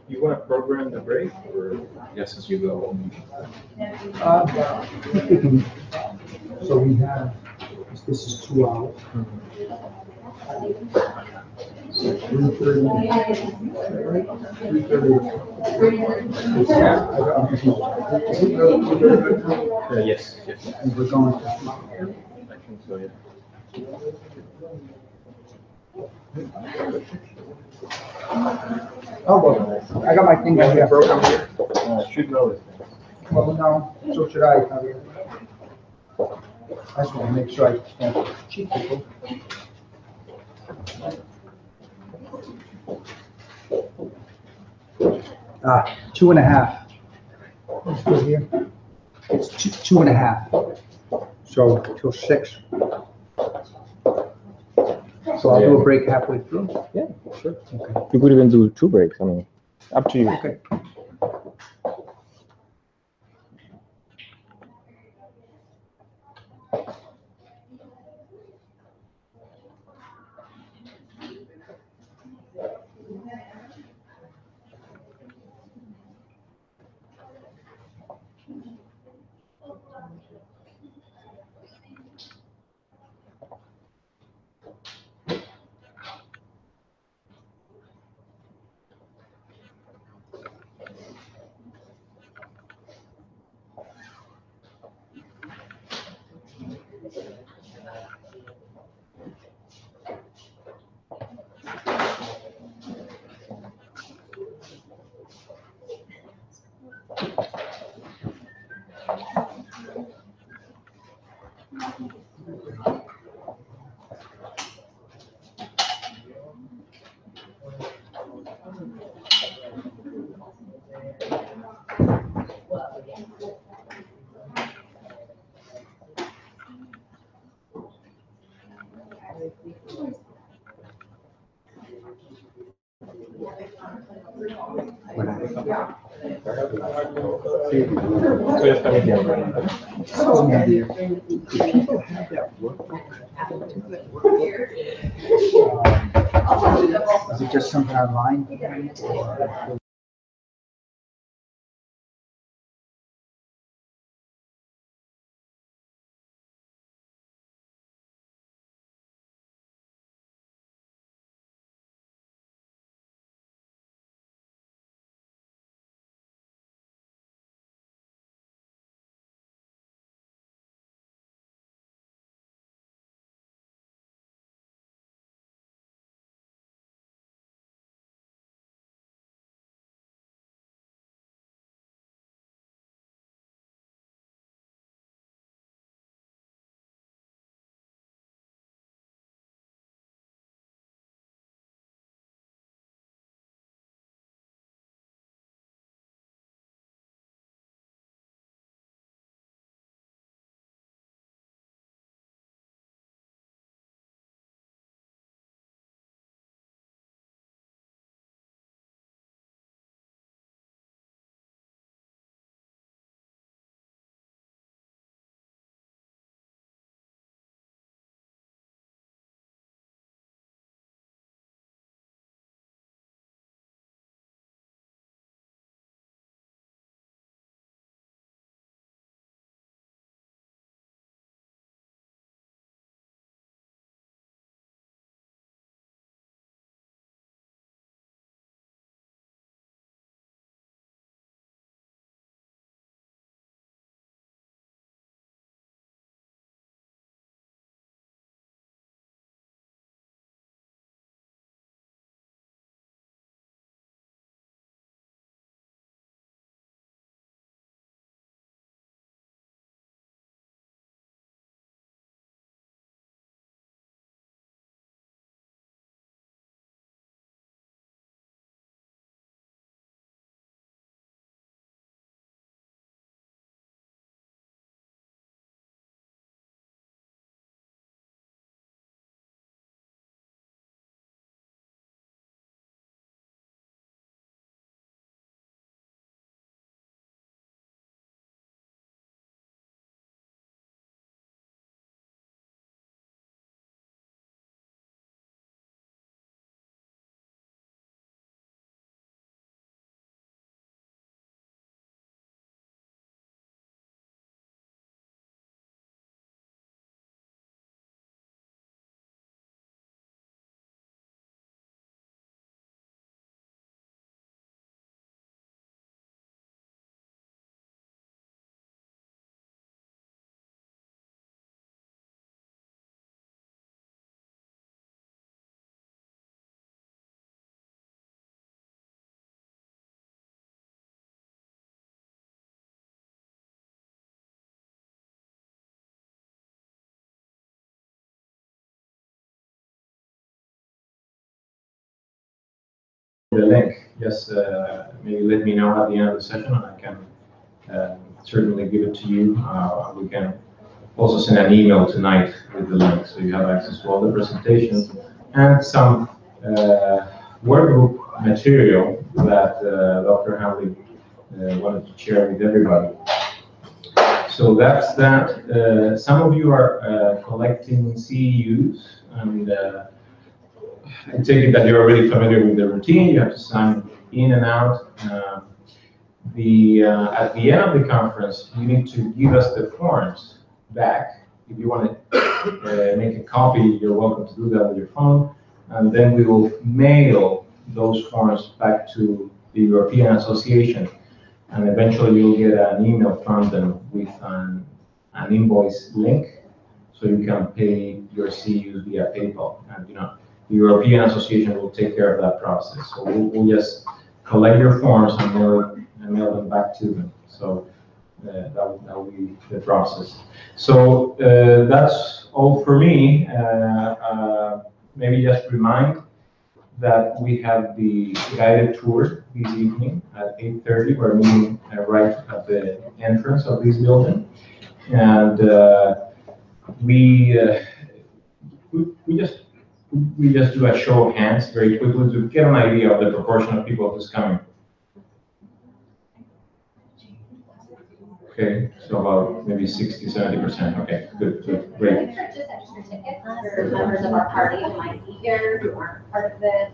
You want to program the break, or yes, as you go? So we have, this is 2 hours. 3:30. 3:30. Yes, yes. And we're going to. I think so, yeah. Oh, well, I got my thing right here. Program here? Should know this. Well, no, so should I, Javier. I just want to make sure I can't cheat people. 2.5. Let's do it here. It's 2.5. So till 6. So I'll do a break halfway through. Yeah, sure. Okay. You could even do 2 breaks. I mean, up to you. Okay. So just coming here. People have that workbook. Is it just something online? Or the link, just maybe let me know at the end of the session, and I can certainly give it to you. We can also send an email tonight with the link, so you have access to all the presentations and some workbook material that Dr. Hanley wanted to share with everybody. So that's that. Some of you are collecting CEUs, and I take it that you're already familiar with the routine. You have to sign in and out. At the end of the conference, you need to give us the forms back. If you want to make a copy, you're welcome to do that with your phone, and then we will mail those forms back to the European Association, and eventually you'll get an email from them with an invoice link, so you can pay your CEUs via PayPal. And the European Association will take care of that process. So we'll just collect your forms and mail them back to them. So that will be the process. So that's all for me. Maybe just remind that we have the guided tour this evening at 8:30. We're meeting right at the entrance of this building, and we just do a show of hands very quickly to get an idea of the proportion of people who's coming. Okay, so about maybe 60–70%. Okay, good, great. Just extra tickets for members of our party who might be here, who aren't part of it.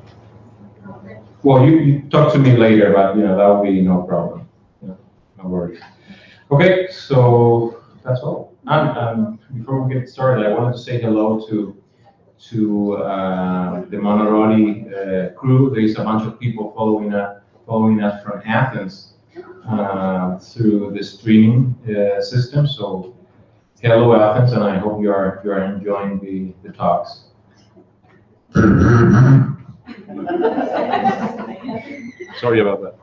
Well, you talk to me later, but that will be no problem. No worries. Okay, so that's all. And before we get started, I wanted to say hello to the Monorodi crew. There is a bunch of people following us from Athens through the streaming system. So hello, Athens, and I hope you are enjoying the talks. Sorry about that.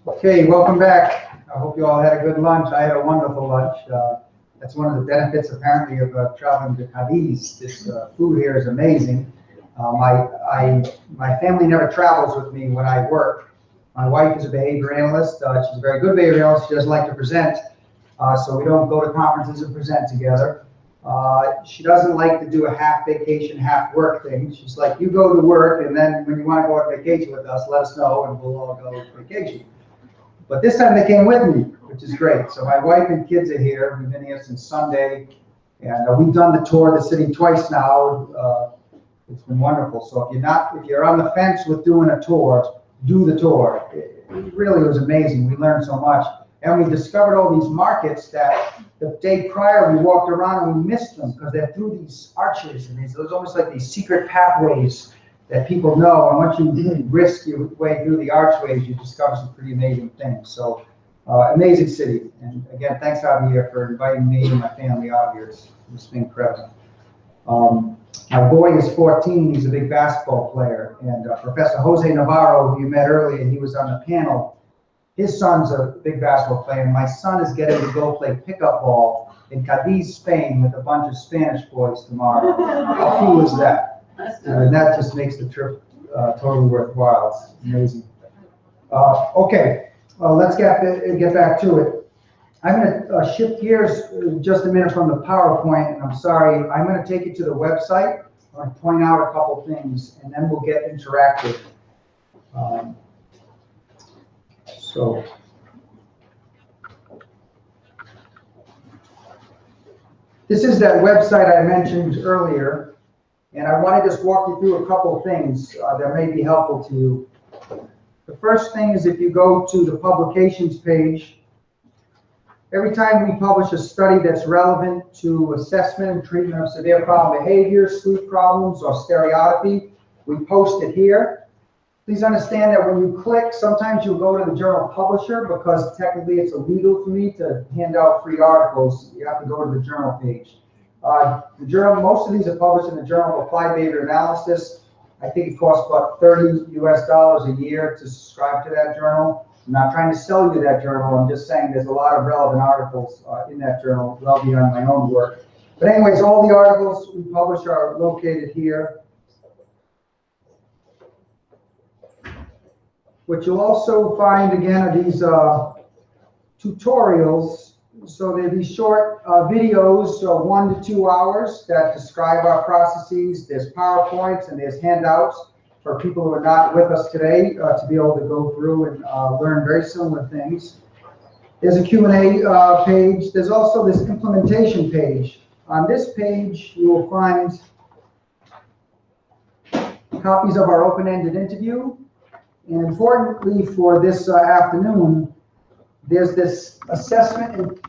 Okay, welcome back. I hope you all had a good lunch. I had a wonderful lunch. That's one of the benefits, apparently, of traveling to Cadiz. This food here is amazing. My family never travels with me when I work. My wife is a behavior analyst. She's a very good behavior analyst. She doesn't like to present, so we don't go to conferences and present together. She doesn't like to do a half vacation, half work thing. She's like, you go to work, and then when you want to go on vacation with us, let us know, and we'll all go on vacation. But this time they came with me, which is great. So my wife and kids are here. We've been here since Sunday, and we've done the tour of the city twice now. It's been wonderful. So if you're on the fence with doing a tour, do the tour. It really was amazing. We learned so much, and we discovered all these markets that the day prior we walked around and we missed them because they're through these arches and there's almost like these secret pathways that people know. And once you risk your way through the archways, you discover some pretty amazing things. So amazing city. And again, thanks, Javier, for inviting me and my family out here. It's been incredible. My boy is 14. He's a big basketball player. And Professor Jose Navarro, who you met earlier, he was on the panel. His son's a big basketball player. And my son is getting to go play pickup ball in Cadiz, Spain, with a bunch of Spanish boys tomorrow. How cool is that? And that just makes the trip totally worthwhile. It's amazing. Okay, let's get back to it. I'm going to shift gears just a minute from the PowerPoint, and I'm sorry. I'm going to take you to the website. I'm going to point out a couple things, and then we'll get interactive. So this is that website I mentioned earlier, and I want to just walk you through a couple things that may be helpful to you. The first thing is if you go to the publications page, every time we publish a study that's relevant to assessment and treatment of severe problem behavior, sleep problems, or stereotypy, we post it here. Please understand that when you click, sometimes you'll go to the journal publisher because technically it's illegal for me to hand out free articles. You have to go to the journal page. The journal, most of these are published in the Journal of Applied Behavior Analysis. I think it costs about $30 a year to subscribe to that journal. I'm not trying to sell you that journal. I'm just saying there's a lot of relevant articles in that journal, well beyond my own work. But anyways, all the articles we publish are located here. What you'll also find again are these tutorials. So they're these short videos, 1 to 2 hours, that describe our processes. There's PowerPoints and there's handouts for people who are not with us today to be able to go through and learn very similar things. There's a Q&A page. There's also this implementation page. On this page, you will find copies of our open-ended interview. And importantly for this afternoon, there's this assessment and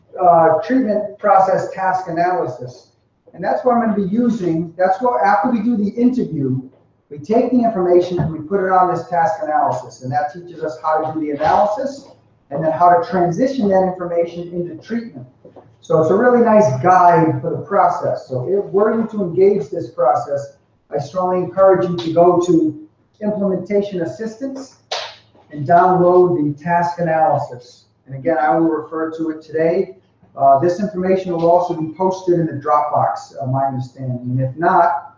treatment process task analysis. And that's what I'm going to be using. That's what, after we do the interview, we take the information and we put it on this task analysis. And that teaches us how to do the analysis and then how to transition that information into treatment. So it's a really nice guide for the process. So if we're going to engage this process, I strongly encourage you to go to Implementation Assistance and download the task analysis. And again, I will refer to it today. This information will also be posted in the Dropbox, my understanding. And if not,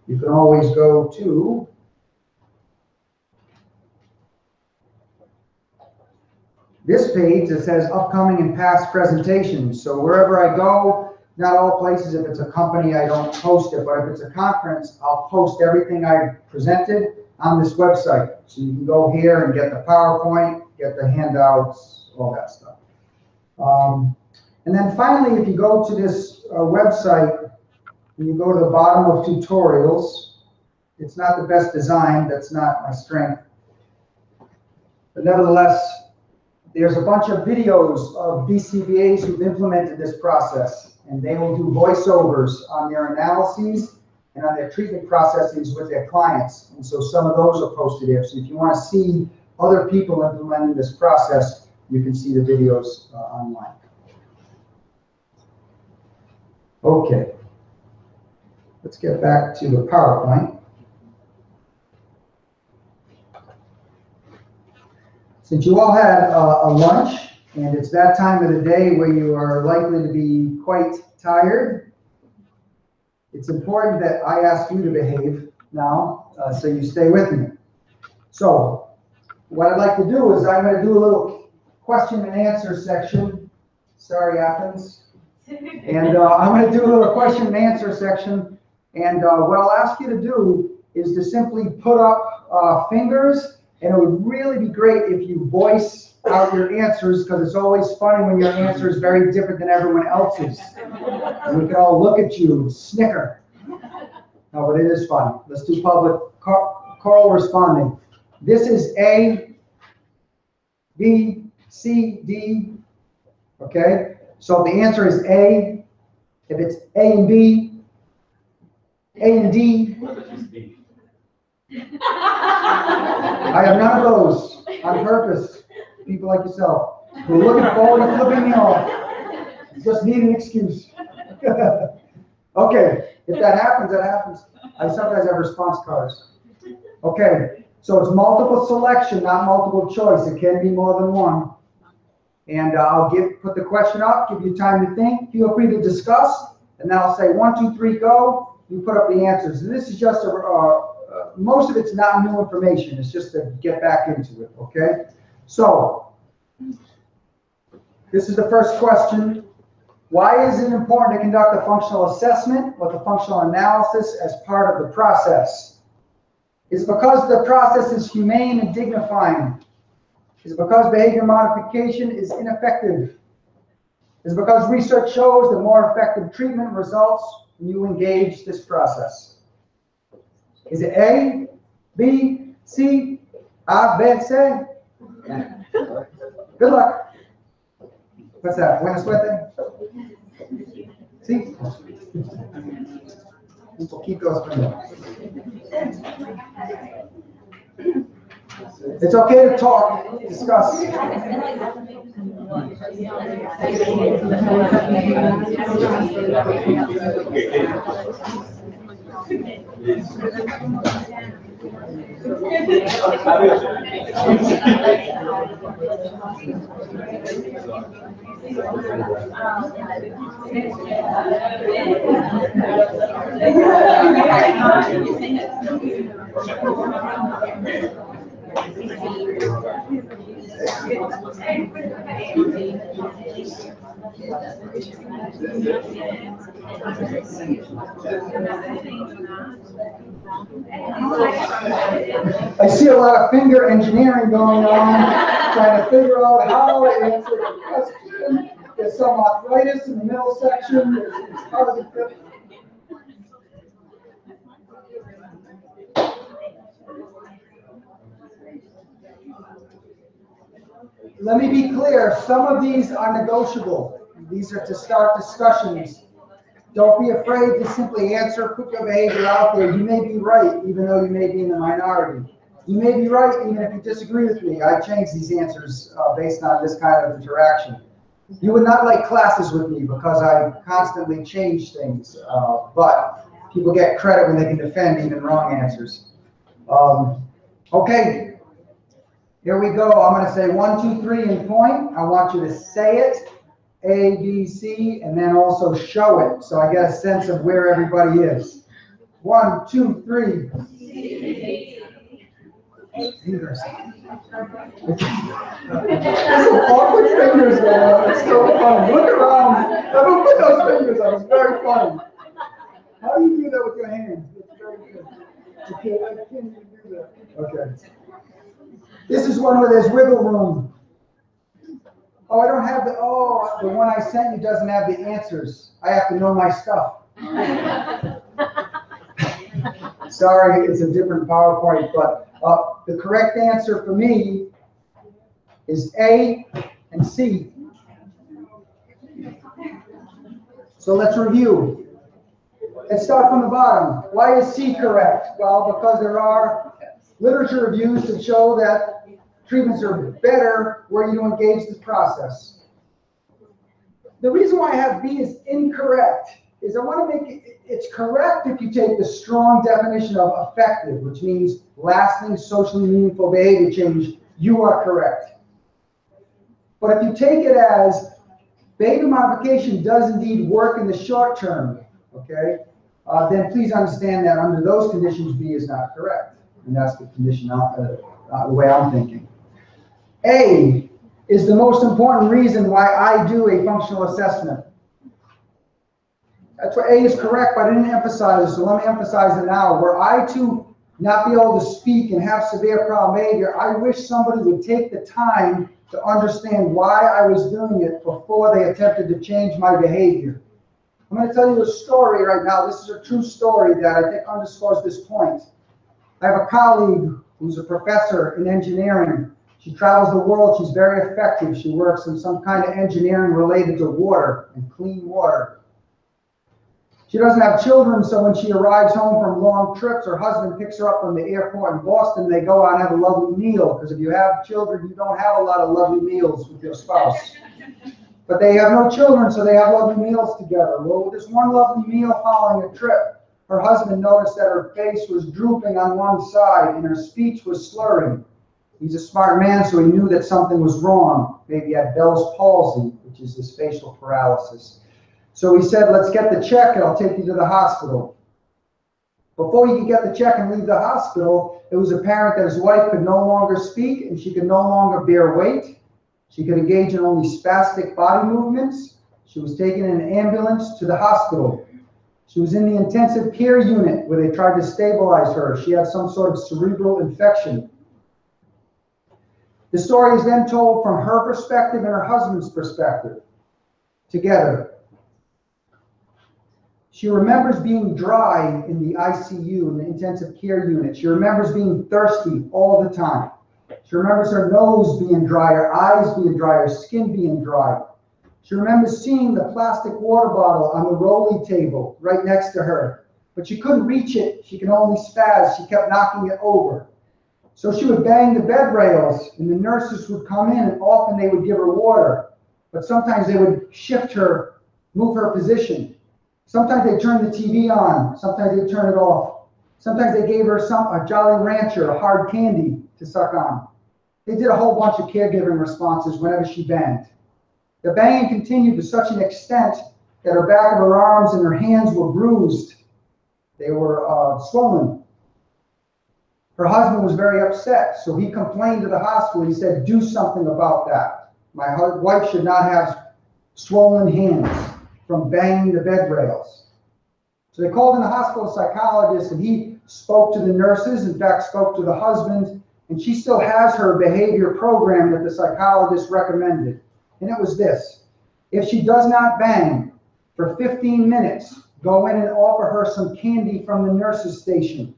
you can always go to this page that says upcoming and past presentations. So wherever I go, not all places, if it's a company, I don't post it, but if it's a conference, I'll post everything I presented on this website. So you can go here and get the PowerPoint, get the handouts, all that stuff. And then finally, if you go to this website, and you go to the bottom of tutorials, it's not the best design, that's not my strength. But nevertheless, there's a bunch of videos of BCBAs who've implemented this process, and they will do voiceovers on their analyses and on their treatment processes with their clients. And so some of those are posted here. So if you want to see other people implementing this process, you can see the videos online. Okay, let's get back to the PowerPoint. Since you all had a lunch, and it's that time of the day where you are likely to be quite tired, it's important that I ask you to behave now, so you stay with me. So what I'd like to do is I'm going to do a little question and answer section. Sorry, Athens. And I'm going to do a little question and answer section. And what I'll ask you to do is to simply put up fingers. And it would really be great if you voice out your answers, because it's always funny when your answer is very different than everyone else's. And we can all look at you and snicker. No, but it is fun. Let's do public. Carl responding. This is A, B, C, D. Okay? So if the answer is A, if it's A and B, A and D. I have none of those on purpose. People like yourself. We're looking forward to flipping me off. You just need an excuse. Okay, if that happens, that happens. I sometimes have response cards. Okay, so it's multiple selection, not multiple choice. It can be more than one. And I'll put the question up, give you time to think. Feel free to discuss, and then I'll say 1, 2, 3, go. You put up the answers. And this is just most of it's not new information. It's just to get back into it, okay? So, this is the first question. Why is it important to conduct a functional assessment with a functional analysis as part of the process? It's because the process is humane and dignifying. It's because behavior modification is ineffective. It's because research shows that more effective treatment results when you engage this process. Is it A, B, C, A, B, C? Good luck. What's that? Buena suerte? See? Un poquito español. It's okay to talk, discuss. I see a lot of finger engineering going on, trying to figure out how to answer the question. There's some arthritis in the middle section. It's hard to fit. Let me be clear, some of these are negotiable. These are to start discussions. Don't be afraid to simply answer, put your behavior out there. You may be right, even though you may be in the minority. You may be right, even if you disagree with me. I change these answers based on this kind of interaction. You would not like classes with me because I constantly change things, but people get credit when they can defend even wrong answers. Okay. Here we go. I'm going to say 1, 2, 3 and point. I want you to say it, A, B, C, and then also show it, so I get a sense of where everybody is. 1, 2, 3. Fingers. There's some awkward fingers there. It's so funny. Look around. Don't put those fingers on. It's very funny. How do you do that with your hands? It's very good. Okay, I can't even do that. Okay. This is one where there's wiggle room. Oh, I don't have the one I sent you doesn't have the answers. I have to know my stuff. Sorry, it's a different PowerPoint, but the correct answer for me is A and C. So let's review. Let's start from the bottom. Why is C correct? Well, because there are literature reviews that show that treatments are better where you engage this process. The reason why I have B is incorrect is I want to make it's correct if you take the strong definition of effective, which means lasting, socially meaningful behavior change. You are correct. But if you take it as behavior modification does indeed work in the short term, okay, then please understand that under those conditions, B is not correct. And that's the condition, the way I'm thinking. A is the most important reason why I do a functional assessment. That's why A is correct, but I didn't emphasize it, so let me emphasize it now. Were I to not be able to speak and have severe problem behavior, I wish somebody would take the time to understand why I was doing it before they attempted to change my behavior. I'm going to tell you a story right now. This is a true story that I think underscores this point. I have a colleague who's a professor in engineering. She travels the world. She's very effective. She works in some kind of engineering related to water and clean water. She doesn't have children, so when she arrives home from long trips, her husband picks her up from the airport in Boston. They go out and have a lovely meal, because if you have children, you don't have a lot of lovely meals with your spouse. But they have no children, so they have lovely meals together. Well, with this one lovely meal following a trip, her husband noticed that her face was drooping on one side and her speech was slurring. He's a smart man, so he knew that something was wrong. Maybe he had Bell's palsy, which is this facial paralysis. So he said, let's get the check and I'll take you to the hospital. Before he could get the check and leave the hospital, it was apparent that his wife could no longer speak and she could no longer bear weight. She could engage in only spastic body movements. She was taken in an ambulance to the hospital. She was in the intensive care unit where they tried to stabilize her. She had some sort of cerebral infection. The story is then told from her perspective and her husband's perspective together. She remembers being dry in the ICU, in the intensive care unit. She remembers being thirsty all the time. She remembers her nose being dry, her eyes being dry, her skin being dry. She remembers seeing the plastic water bottle on the rolly table right next to her, but she couldn't reach it. She could only spaz. She kept knocking it over. So she would bang the bed rails, and the nurses would come in, and often they would give her water, but sometimes they would shift her, move her position. Sometimes they turned the TV on. Sometimes they turned it off. Sometimes they gave her a Jolly Rancher, a hard candy to suck on. They did a whole bunch of caregiving responses whenever she banged. The banging continued to such an extent that her back of her arms and her hands were bruised. They were swollen. Her husband was very upset, so he complained to the hospital. He said, do something about that. My wife should not have swollen hands from banging the bed rails. So they called in the hospital psychologist, and he spoke to the nurses, in fact, spoke to the husband, and she still has her behavior program that the psychologist recommended. And it was this: if she does not bang for 15 minutes, go in and offer her some candy from the nurse's station.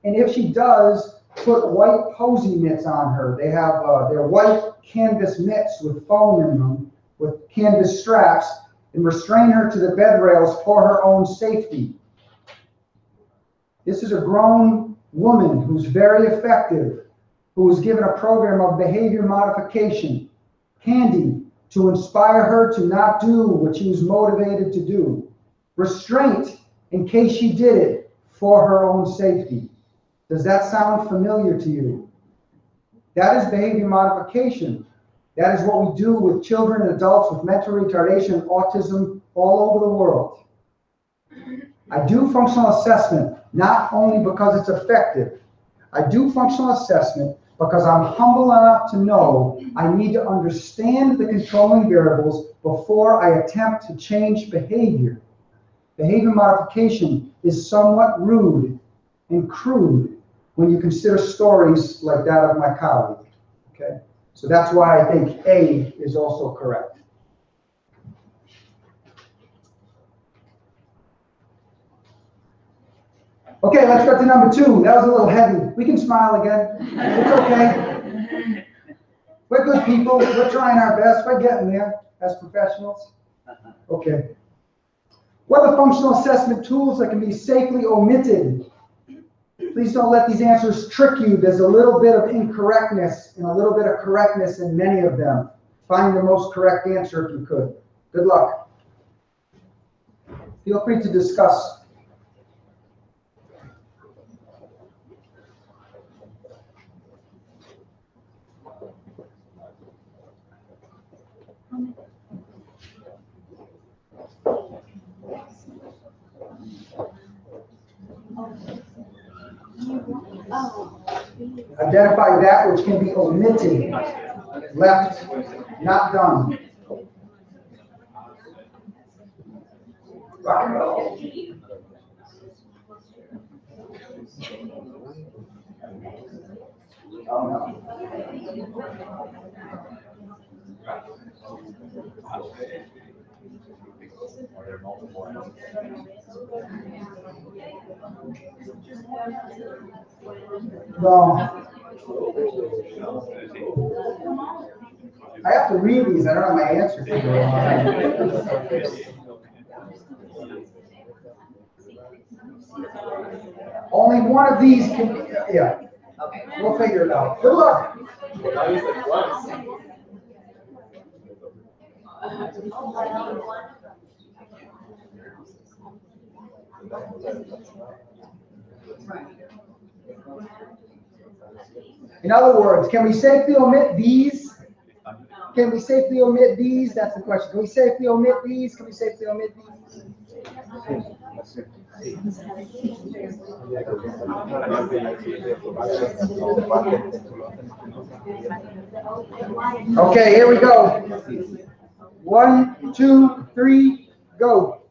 And if she does, put white posy mitts on her. They have their white canvas mitts with foam in them, with canvas straps, and restrain her to the bed rails for her own safety. This is a grown woman who's very effective, who was given a program of behavior modification, candy, to inspire her to not do what she was motivated to do. Restraint in case she did it for her own safety. Does that sound familiar to you? That is behavior modification. That is what we do with children and adults with mental retardation and autism all over the world. I do functional assessment not only because it's effective. I do functional assessment because I'm humble enough to know I need to understand the controlling variables before I attempt to change behavior. Behavior modification is somewhat rude and crude when you consider stories like that of my colleague. Okay? So that's why I think A is also correct. Okay, let's go to number 2. That was a little heavy. We can smile again. It's okay. We're good people. We're trying our best. We're getting there as professionals. Okay. What are the functional assessment tools that can be safely omitted? Please don't let these answers trick you. There's a little bit of incorrectness and a little bit of correctness in many of them. Find the most correct answer if you could. Good luck. Feel free to discuss. Identify that which can be omitted, left, not done. Rock and roll. Oh, no. Well, I have to read these. I don't have my answer to. Only one of these can be, yeah. Okay. We'll figure it out. Good luck. In other words, can we safely omit these? Can we safely omit these? That's the question. Can we safely omit these? Can we safely omit these? Okay, here we go. 1, 2, 3, go.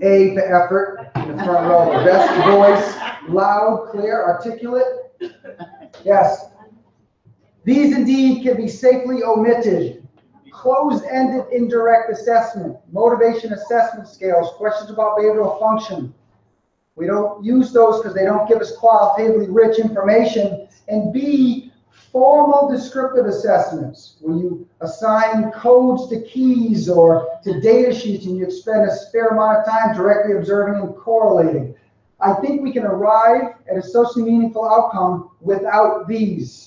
A for effort, in the front row. Best voice, loud, clear, articulate. Yes. These indeed can be safely omitted. Closed-ended indirect assessment, motivation assessment scales, questions about behavioral function. We don't use those because they don't give us qualitatively rich information. And B, formal descriptive assessments, where you assign codes to keys or to data sheets and you spend a fair amount of time directly observing and correlating. I think we can arrive at a socially meaningful outcome without these.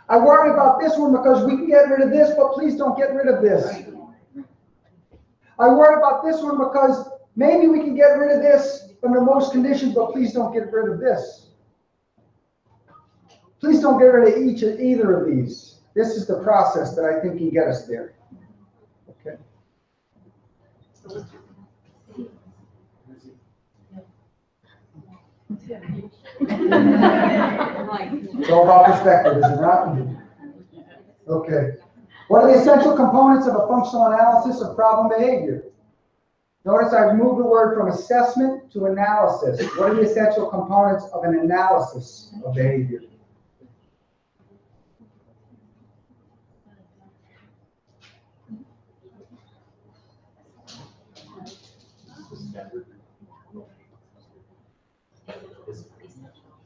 I worry about this one because we can get rid of this, but please don't get rid of this. I worry about this one because maybe we can get rid of this under most conditions, but please don't get rid of this. Please don't get rid of either of these. This is the process that I think can get us there. Okay. It's all about perspective, is it not? Okay. What are the essential components of a functional analysis of problem behavior? Notice I've moved the word from assessment to analysis. What are the essential components of an analysis of behavior?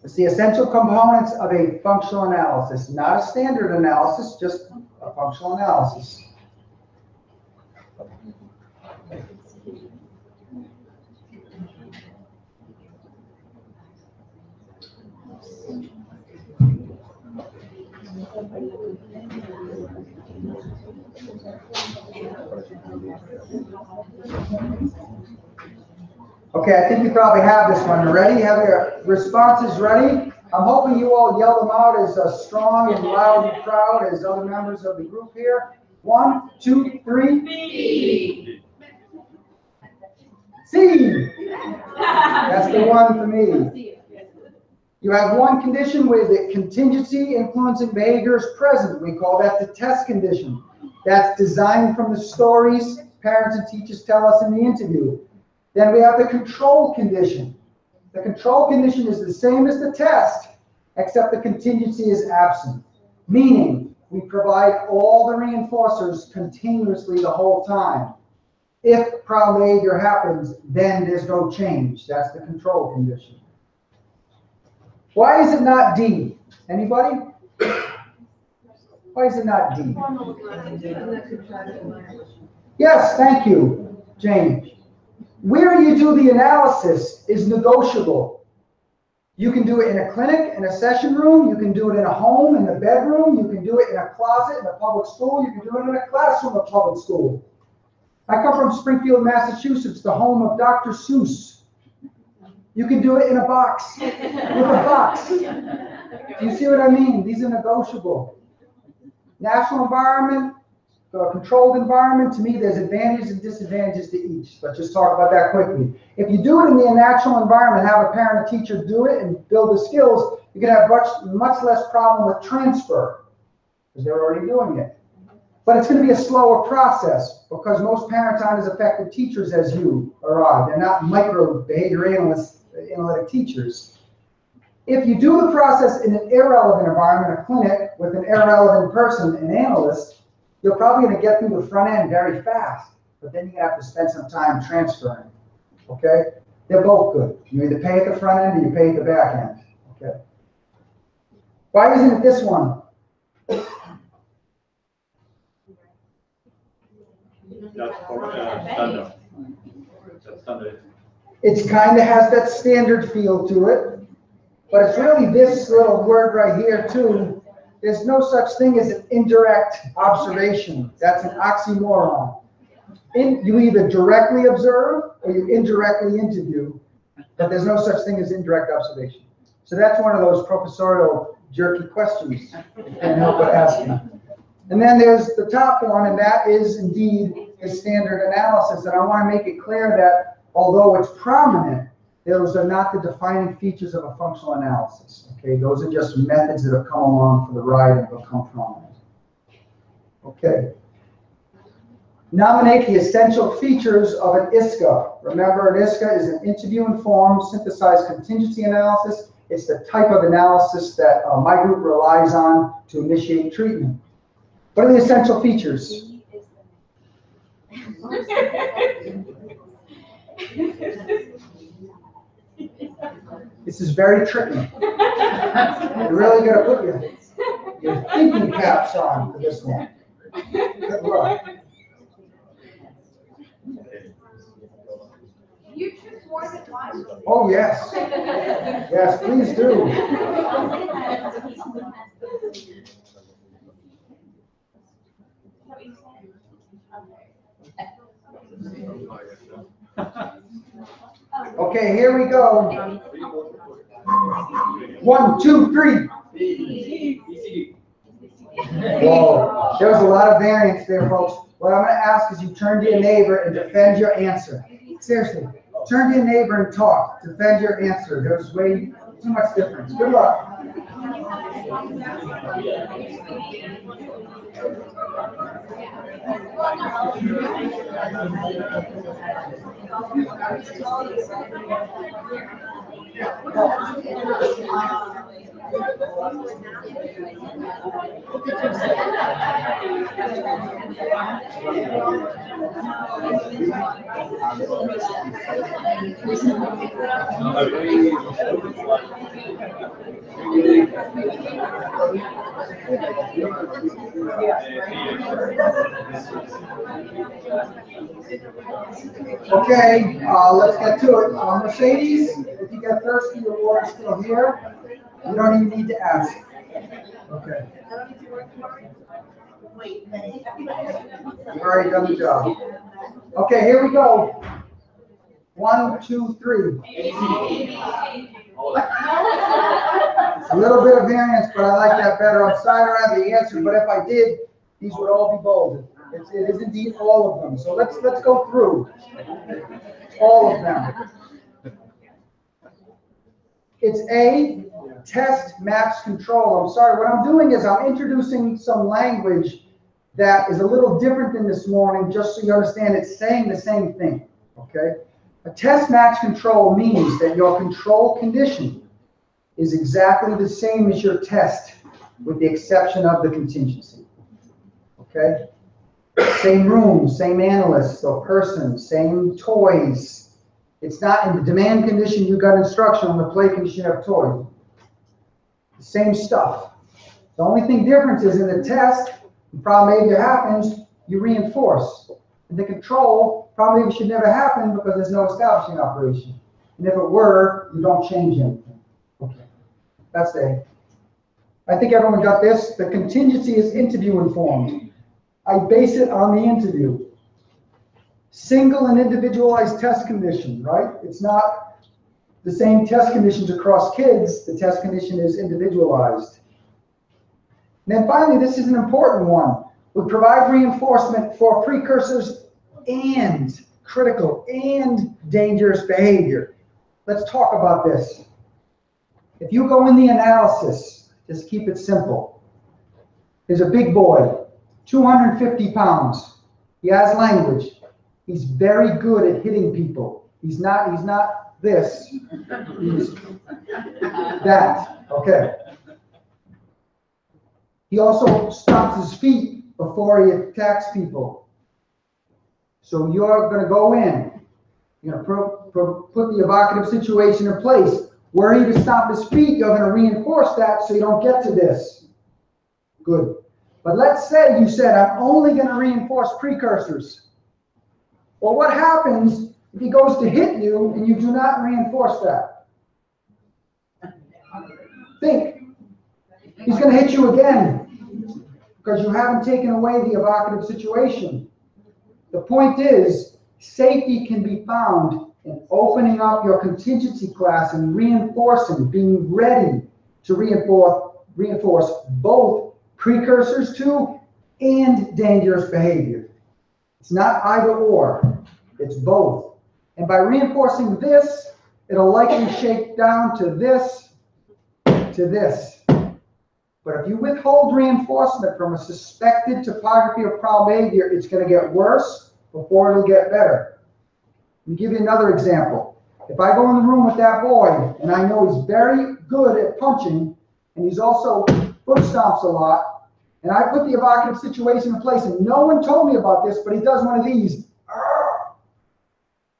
It's the essential components of a functional analysis, not a standard analysis, just a functional analysis. Okay, I think you probably have this one ready. Have your responses ready? I'm hoping you all yell them out as strong and loud and proud as other members of the group here. 1, 2, 3. B. C. That's the one for me. You have one condition where the contingency influencing behavior is present. We call that the test condition. That's designed from the stories parents and teachers tell us in the interview. Then we have the control condition. The control condition is the same as the test, except the contingency is absent. Meaning, we provide all the reinforcers continuously the whole time. If problem behavior happens, then there's no change. That's the control condition. Why is it not D? Anybody? Why is it not D? Yes, thank you, James. Where you do the analysis is negotiable. You can do it in a clinic, in a session room. You can do it in a home, in the bedroom. You can do it in a closet, in a public school. You can do it in a classroom of public school. I come from Springfield, Massachusetts, the home of Dr. Seuss. You can do it in a box, with a box. Do you see what I mean? These are negotiable. Natural environment, controlled environment, to me, there's advantages and disadvantages to each. Let's just talk about that quickly. If you do it in the natural environment, have a parent or teacher do it and build the skills, you can have much less problem with transfer, because they're already doing it. But it's going to be a slower process, because most parents aren't as effective teachers as you or I. They're not micro behavior analytic teachers. If you do the process in an irrelevant environment, a clinic, with an irrelevant person, an analyst, you're probably going to get through the front end very fast, but then you have to spend some time transferring, okay? They're both good. You either pay at the front end or you pay at the back end, okay? Why isn't it this one? It kind of has that standard feel to it, but it's really this little word right here too. There's no such thing as an indirect observation. That's an oxymoron. You either directly observe or you indirectly interview, but there's no such thing as indirect observation. So that's one of those professorial jerky questions you can't help but asking. And then there's the top one, and that is indeed a standard analysis. And I want to make it clear that although it's prominent, those are not the defining features of a functional analysis. Okay, those are just methods that have come along for the ride and become prominent. Okay. Nominate the essential features of an ISCA. Remember, an ISCA is an interview-informed synthesized contingency analysis. It's the type of analysis that my group relies on to initiate treatment. What are the essential features? This is very tricky. You really got to put your thinking caps on for this one. Good luck. You choose more than one? Oh, yes. Yes, please do. Okay, here we go. 1, 2, 3. Whoa, there was a lot of variance there, folks. What I'm going to ask is you turn to your neighbor and defend your answer. Seriously, turn to your neighbor and talk. Defend your answer. There's way too much difference. Good luck. Okay, let's get to it. Mercedes, if you get thirsty, your water's still here. You don't even need to ask. Okay. You've already done the job. Okay, here we go. 1, 2, 3. A little bit of variance, but I like that better. I'm sorry I don't have the answer, but if I did, these would all be bolded. It is indeed all of them. So let's go through all of them. It's A, test maps control. I'm sorry, what I'm doing is I'm introducing some language that is a little different than this morning, just so you understand it's saying the same thing, okay? A test match control means that your control condition is exactly the same as your test, with the exception of the contingency, okay? Same room, same analyst or person, same toys. It's not in the demand condition, you got instruction. On the play condition, you have toy. The same stuff. The only thing difference is in the test, the problem behavior happens, you reinforce. In the control, problem behavior should never happen because there's no establishing operation. And if it were, you don't change anything. Okay, that's A. I think everyone got this. The contingency is interview informed. I base it on the interview. Single and individualized test condition, right? It's not the same test conditions across kids. The test condition is individualized. And then finally, this is an important one. We provide reinforcement for precursors and critical and dangerous behavior. Let's talk about this. If you go in the analysis, just keep it simple. There's a big boy, 250 pounds. He has language. He's very good at hitting people. He's not this. He's that. Okay. He also stomps his feet before he attacks people. So you're going to go in, put the evocative situation in place. Were he to stomp his feet, you're going to reinforce that so you don't get to this. Good. But let's say you said, I'm only going to reinforce precursors. Well, what happens if he goes to hit you and you do not reinforce that? Think. He's going to hit you again because you haven't taken away the evocative situation. The point is, safety can be found in opening up your contingency class and reinforcing, being ready to reinforce both precursors to and dangerous behavior. It's not either or, it's both. And by reinforcing this, it'll likely shake down to this, to this. But if you withhold reinforcement from a suspected topography of problem behavior, it's going to get worse before it'll get better. Let me give you another example. If I go in the room with that boy, and I know he's very good at punching, and he's also foot stomps a lot, and I put the evocative situation in place, and no one told me about this, but he does one of these.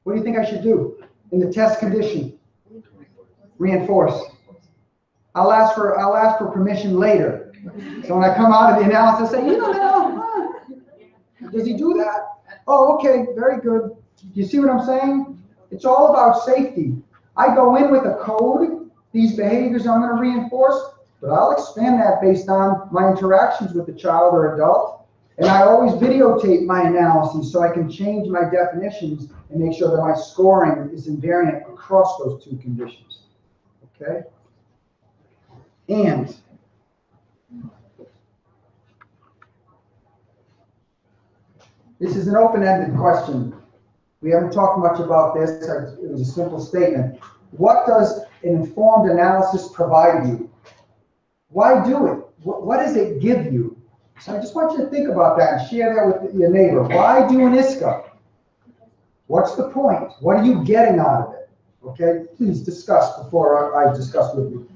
What do you think I should do in the test condition? Reinforce. I'll ask for permission later. So when I come out of the analysis, I say, does he do that? Oh, okay, very good. You see what I'm saying? It's all about safety. I go in with a code, these behaviors I'm going to reinforce, but I'll expand that based on my interactions with the child or adult. And I always videotape my analyses so I can change my definitions and make sure that my scoring is invariant across those two conditions. Okay? And this is an open-ended question. We haven't talked much about this. It was a simple statement. What does an informed analysis provide you? Why do it? What does it give you? So I just want you to think about that and share that with your neighbor. Why do an ISCA? What's the point? What are you getting out of it? Okay, please discuss before I discuss with you.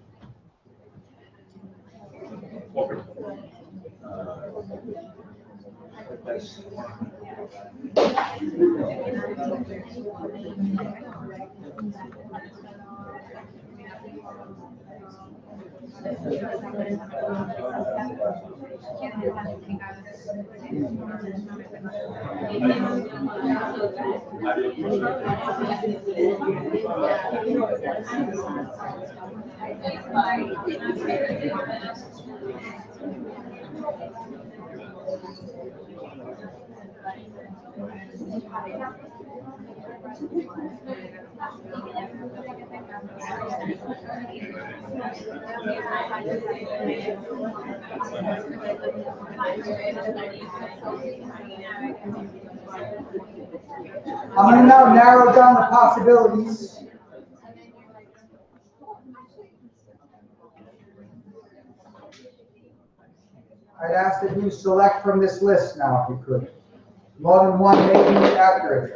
I'm going to now narrow down the possibilities. I'd ask that you select from this list now, if you could. More than one may be accurate.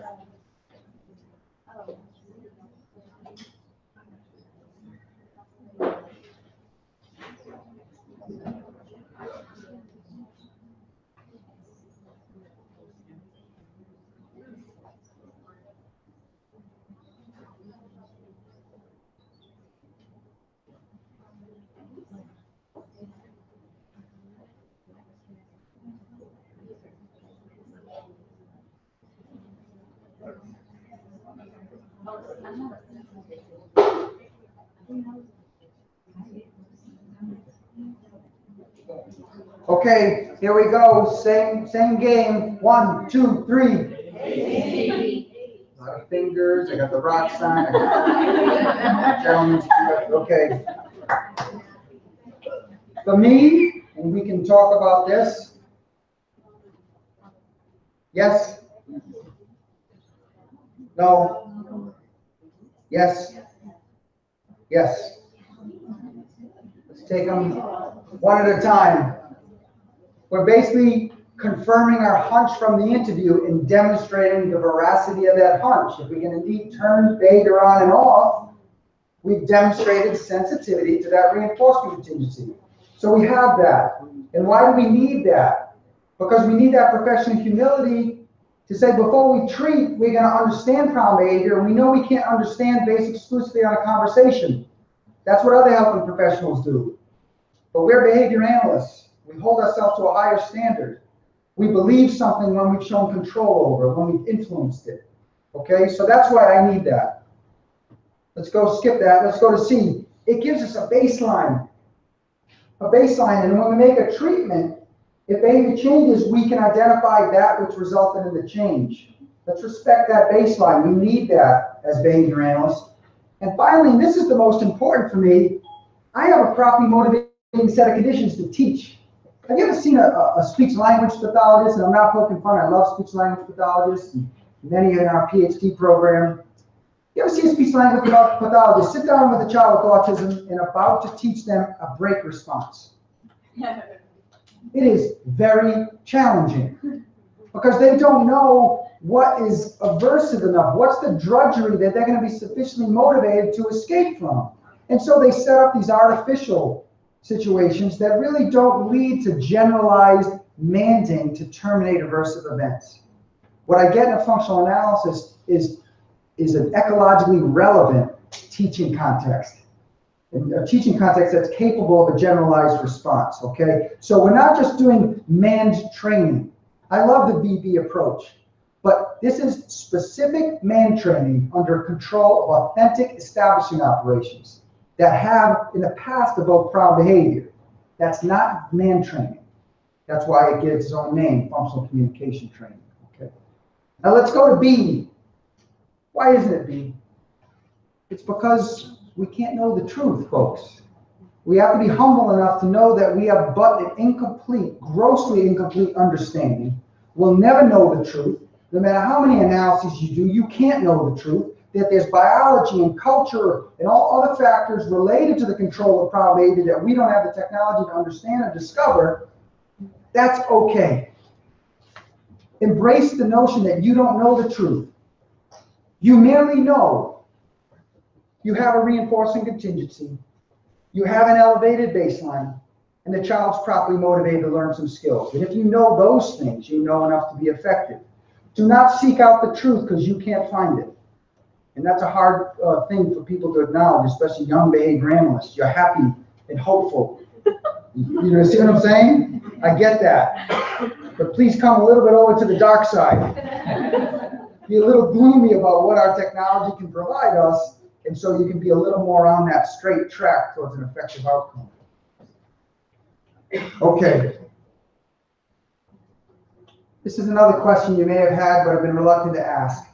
Okay, here we go. Same game. 1, 2, 3. A lot of fingers. I got the rock sign. I got the gentleman's. Okay. For me, and we can talk about this. Yes. No. Yes. Yes. Let's take them one at a time. We're basically confirming our hunch from the interview and demonstrating the veracity of that hunch. If we can indeed turn behavior on and off, we've demonstrated sensitivity to that reinforcement contingency. So we have that. And why do we need that? Because we need that professional humility to say before we treat, we're going to understand problem behavior, and we know we can't understand based exclusively on a conversation. That's what other helping professionals do. But we're behavior analysts. We hold ourselves to a higher standard. We believe something when we've shown control over it, when we've influenced it. Okay, so that's why I need that. Let's go skip that. Let's go to C. It gives us a baseline. And when we make a treatment, if behavior changes, we can identify that which resulted in the change. Let's respect that baseline. We need that as behavior analysts. And finally, and this is the most important for me, I have a properly motivating set of conditions to teach. Have you ever seen a speech-language pathologist? And I'm not poking fun, I love speech-language pathologists, and many in our PhD program. You ever see a speech-language pathologist sit down with a child with autism and about to teach them a break response? It is very challenging because they don't know what is aversive enough, what's the drudgery that they're going to be sufficiently motivated to escape from. And so they set up these artificial situations that really don't lead to generalized mandating to terminate aversive events. What I get in a functional analysis is an ecologically relevant teaching context. A teaching context that's capable of a generalized response, okay? So we're not just doing manned training. I love the BB approach, but this is specific manned training under control of authentic establishing operations that have in the past evoked problem behavior. That's not manned training. That's why it gets its own name, functional communication training, okay? Now let's go to B. Why isn't it B? It's because we can't know the truth, folks. We have to be humble enough to know that we have but an incomplete, grossly incomplete understanding. We'll never know the truth. No matter how many analyses you do, you can't know the truth. That there's biology and culture and all other factors related to the control of problem behavior that we don't have the technology to understand or discover. That's okay. Embrace the notion that you don't know the truth. You merely know you have a reinforcing contingency, you have an elevated baseline, and the child's properly motivated to learn some skills. And if you know those things, you know enough to be effective. Do not seek out the truth because you can't find it. And that's a hard thing for people to acknowledge, especially young behavior analysts. You're happy and hopeful. You see what I'm saying? I get that. But please come a little bit over to the dark side. Be a little gloomy about what our technology can provide us, and so you can be a little more on that straight track towards an effective outcome. Okay. This is another question you may have had but have been reluctant to ask.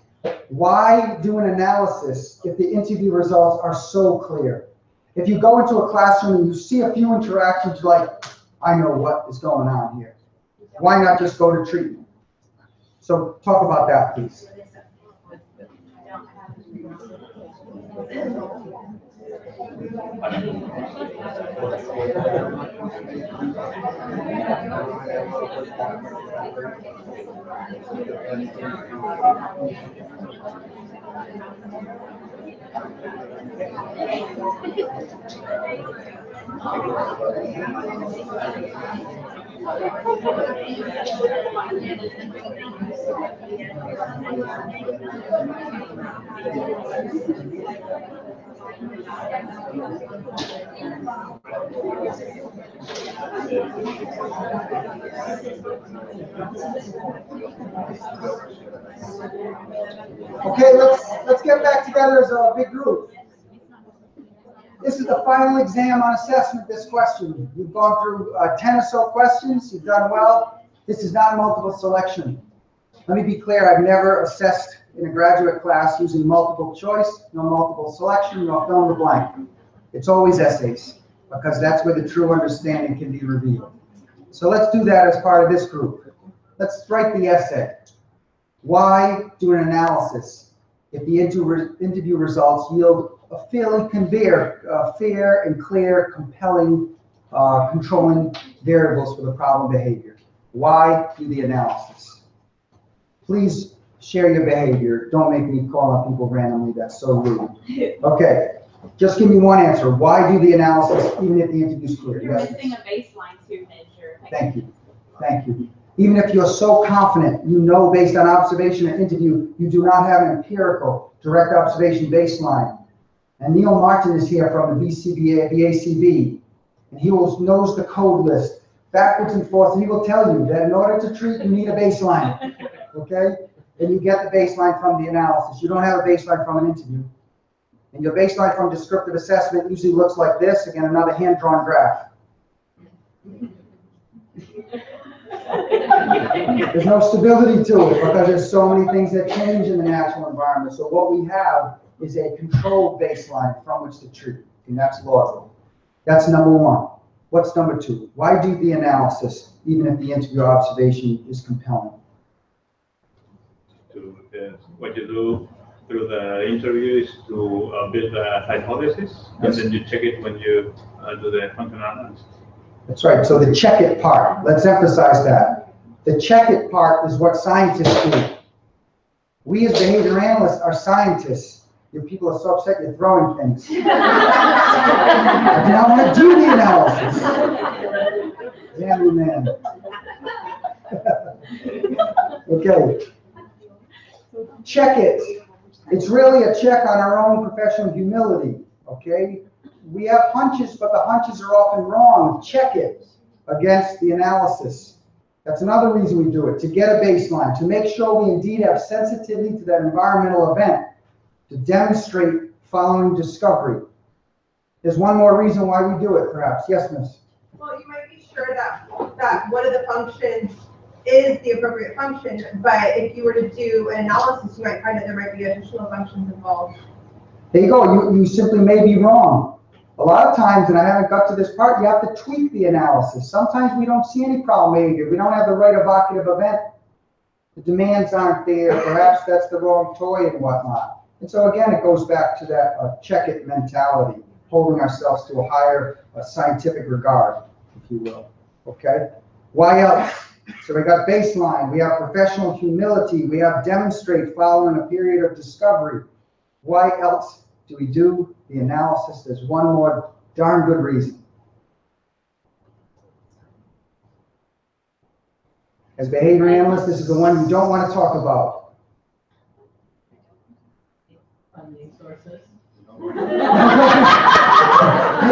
Why do an analysis if the interview results are so clear? If you go into a classroom and you see a few interactions, you're like, I know what is going on here. Why not just go to treatment? So talk about that, please. Okay, let's get back together as a big group. This is the final exam on assessment, this question. You've gone through 10 or so questions. You've done well. This is not multiple selection. Let me be clear. I've never assessed in a graduate class using multiple choice, no multiple selection, no fill in the blank. It's always essays, because that's where the true understanding can be revealed. So let's do that as part of this group. Let's write the essay. Why do an analysis if the interview results yield a fairly fair and clear, compelling, controlling variables for the problem behavior? Why do the analysis? Please share your behavior. Don't make me call on people randomly. That's so rude. Okay, just give me one answer. Why do the analysis even if the interview is clear? You're Yes, missing a baseline to measure. thank you. Thank you. Even if you're so confident, you know based on observation and interview, you do not have an empirical direct observation baseline. And Neil Martin is here from the VACB, and he knows the code list backwards and forth, and he will tell you that in order to treat, you need a baseline, okay? And you get the baseline from the analysis. You don't have a baseline from an interview. And your baseline from descriptive assessment usually looks like this. Again, another hand-drawn graph. There's no stability to it because there's so many things that change in the natural environment. So what we have is a controlled baseline from which to treat, and that's logical. That's number one. What's number two? Why do the analysis, even if the interview observation is compelling? What you do through the interview is to build a hypothesis, and then you check it when you do the functional analysis. That's right. So the check it part, let's emphasize that. The check it part is what scientists do. We as behavior analysts are scientists. Your people are so upset you're throwing things. I do not want to do the analysis. Damn you, man. Okay. Check it. It's really a check on our own professional humility. Okay? We have hunches, but the hunches are often wrong. Check it against the analysis. That's another reason we do it, to get a baseline, to make sure we indeed have sensitivity to that environmental event, to demonstrate following discovery. There's one more reason why we do it, perhaps. Yes, miss? Well, you might be sure that one of the functions is the appropriate function, but if you were to do an analysis, you might find that there might be additional functions involved. There you go, you simply may be wrong. A lot of times, and I haven't got to this part, you have to tweak the analysis. Sometimes we don't see any problem behavior. We don't have the right evocative event. The demands aren't there. Perhaps that's the wrong toy and whatnot. And so again, it goes back to that check it mentality, holding ourselves to a higher scientific regard, if you will. Okay? Why else? So we got baseline, we have professional humility, we have demonstrate following a period of discovery. Why else do we do the analysis? There's one more darn good reason. As behavior analysts, this is the one you don't want to talk about. Funding sources. You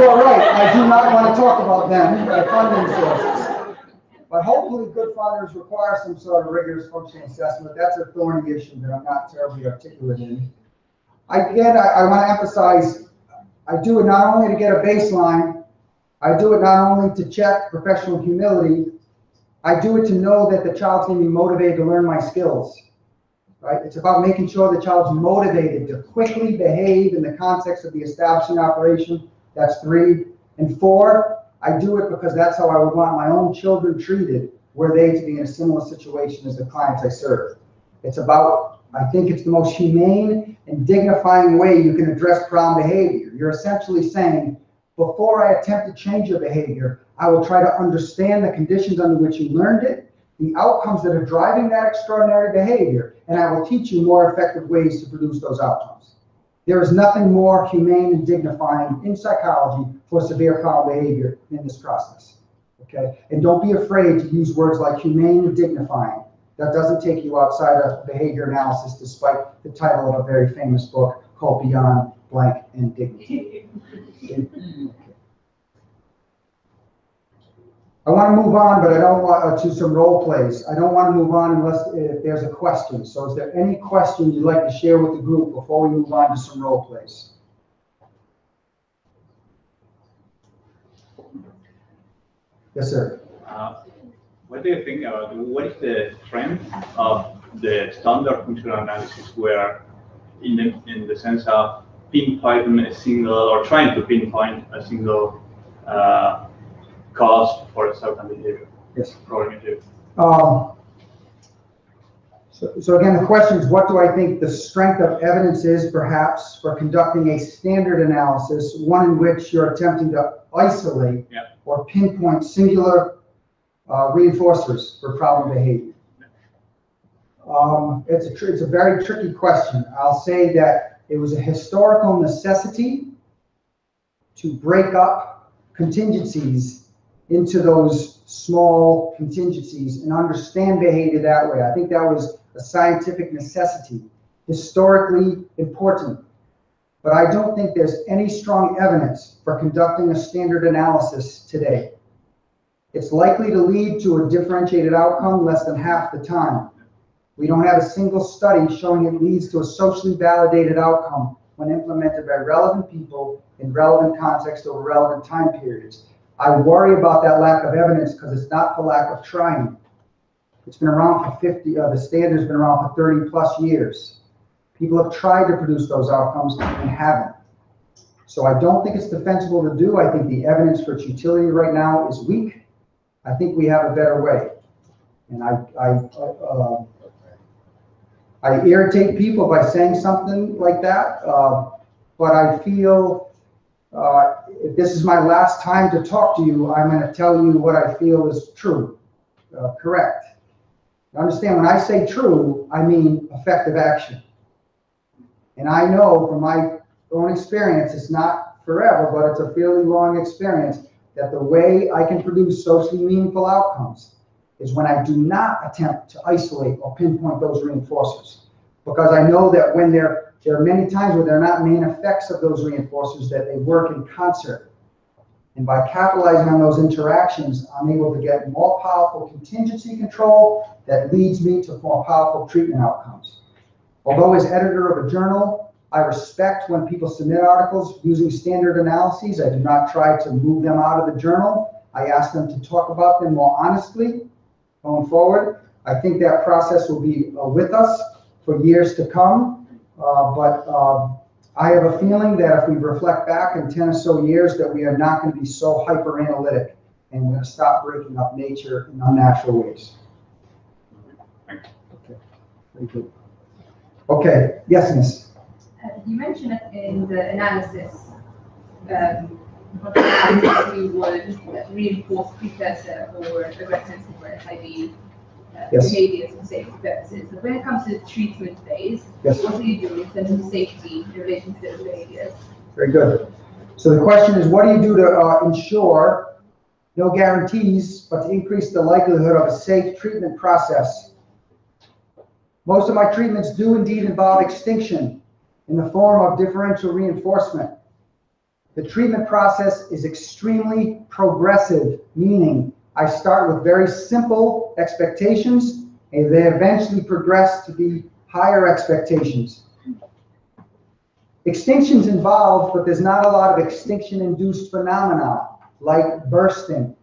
are right, I do not want to talk about them, funding sources. But hopefully good funders require some sort of rigorous functional assessment. That's a thorny issue that I'm not terribly articulate in. Again, I want to emphasize, I do it not only to get a baseline, I do it not only to check professional humility, I do it to know that the child's going to be motivated to learn my skills. Right? It's about making sure the child's motivated to quickly behave in the context of the establishing operation. That's 3. And 4, I do it because that's how I would want my own children treated were they to be in a similar situation as the clients I serve. It's about, I think it's the most humane and dignifying way you can address problem behavior. You're essentially saying, before I attempt to change your behavior, I will try to understand the conditions under which you learned it, the outcomes that are driving that extraordinary behavior, and I will teach you more effective ways to produce those outcomes. There is nothing more humane and dignifying in psychology for severe problem behavior in this process. Okay? And don't be afraid to use words like humane and dignifying. That doesn't take you outside of behavior analysis, despite the title of a very famous book called Beyond Blank and Dignity. I want to move on, but I don't want to some role plays. I don't want to move on unless if there's a question. So is there any question you'd like to share with the group before we move on to some role plays? Yes, sir. What do you think about what is the trend of the standard functional analysis where in the sense of pinpointing a single or trying to pinpoint a single cause for a certain behavior? Yes. Cognitive. So again, the question is, what do I think the strength of evidence is, perhaps, for conducting a standard analysis, one in which you're attempting to isolate or pinpoint singular reinforcers for problem behavior? It's a very tricky question. I'll say that it was a historical necessity to break up contingencies into those small contingencies and understand behavior that way. I think that was a scientific necessity, historically important. But I don't think there's any strong evidence for conducting a standard analysis today. It's likely to lead to a differentiated outcome less than half the time. We don't have a single study showing it leads to a socially validated outcome when implemented by relevant people in relevant context over relevant time periods. I worry about that lack of evidence because it's not for lack of trying. It's been around for the standard's been around for 30 plus years. People have tried to produce those outcomes and haven't. So I don't think it's defensible to do. I think the evidence for its utility right now is weak. I think we have a better way. And I irritate people by saying something like that, but I feel if this is my last time to talk to you, I'm going to tell you what I feel is true, correct. Understand, when I say true, I mean effective action. And I know from my own experience, it's not forever, but it's a fairly long experience, that the way I can produce socially meaningful outcomes is when I do not attempt to isolate or pinpoint those reinforcers. Because I know that when there are many times where they're not main effects of those reinforcers, that they work in concert. And by capitalizing on those interactions, I'm able to get more powerful contingency control that leads me to more powerful treatment outcomes. Although as editor of a journal, I respect when people submit articles using standard analyses. I do not try to move them out of the journal. I ask them to talk about them more honestly going forward. I think that process will be with us for years to come, but I have a feeling that if we reflect back in 10 or so years, that we are not going to be so hyper-analytic, and we're going to stop breaking up nature in unnatural ways. Thank you. Okay, yes, Miss. You mentioned it in the analysis, we would reinforce precursor or aggressive or SID Yes. behaviors for safety purposes. But when it comes to the treatment phase, Yes. what do you do in terms of safety in relation to those behaviors? Very good. So the question is, what do you do to ensure, no guarantees, but to increase the likelihood of a safe treatment process? Most of my treatments do indeed involve extinction in the form of differential reinforcement. The treatment process is extremely progressive, meaning I start with very simple expectations and they eventually progress to be higher expectations. Extinction's involved, but there's not a lot of extinction-induced phenomena like bursting,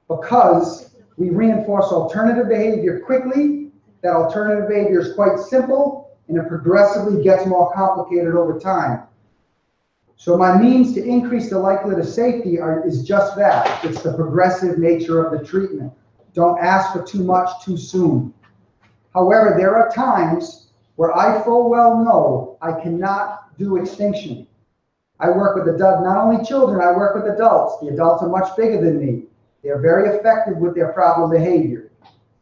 because we reinforce alternative behavior quickly. That alternative behavior is quite simple, and it progressively gets more complicated over time. So my means to increase the likelihood of safety is just that. It's the progressive nature of the treatment. Don't ask for too much too soon. However, there are times where I full well know I cannot do extinction. I work with not only children, I work with adults. The adults are much bigger than me. They're very effective with their problem behavior.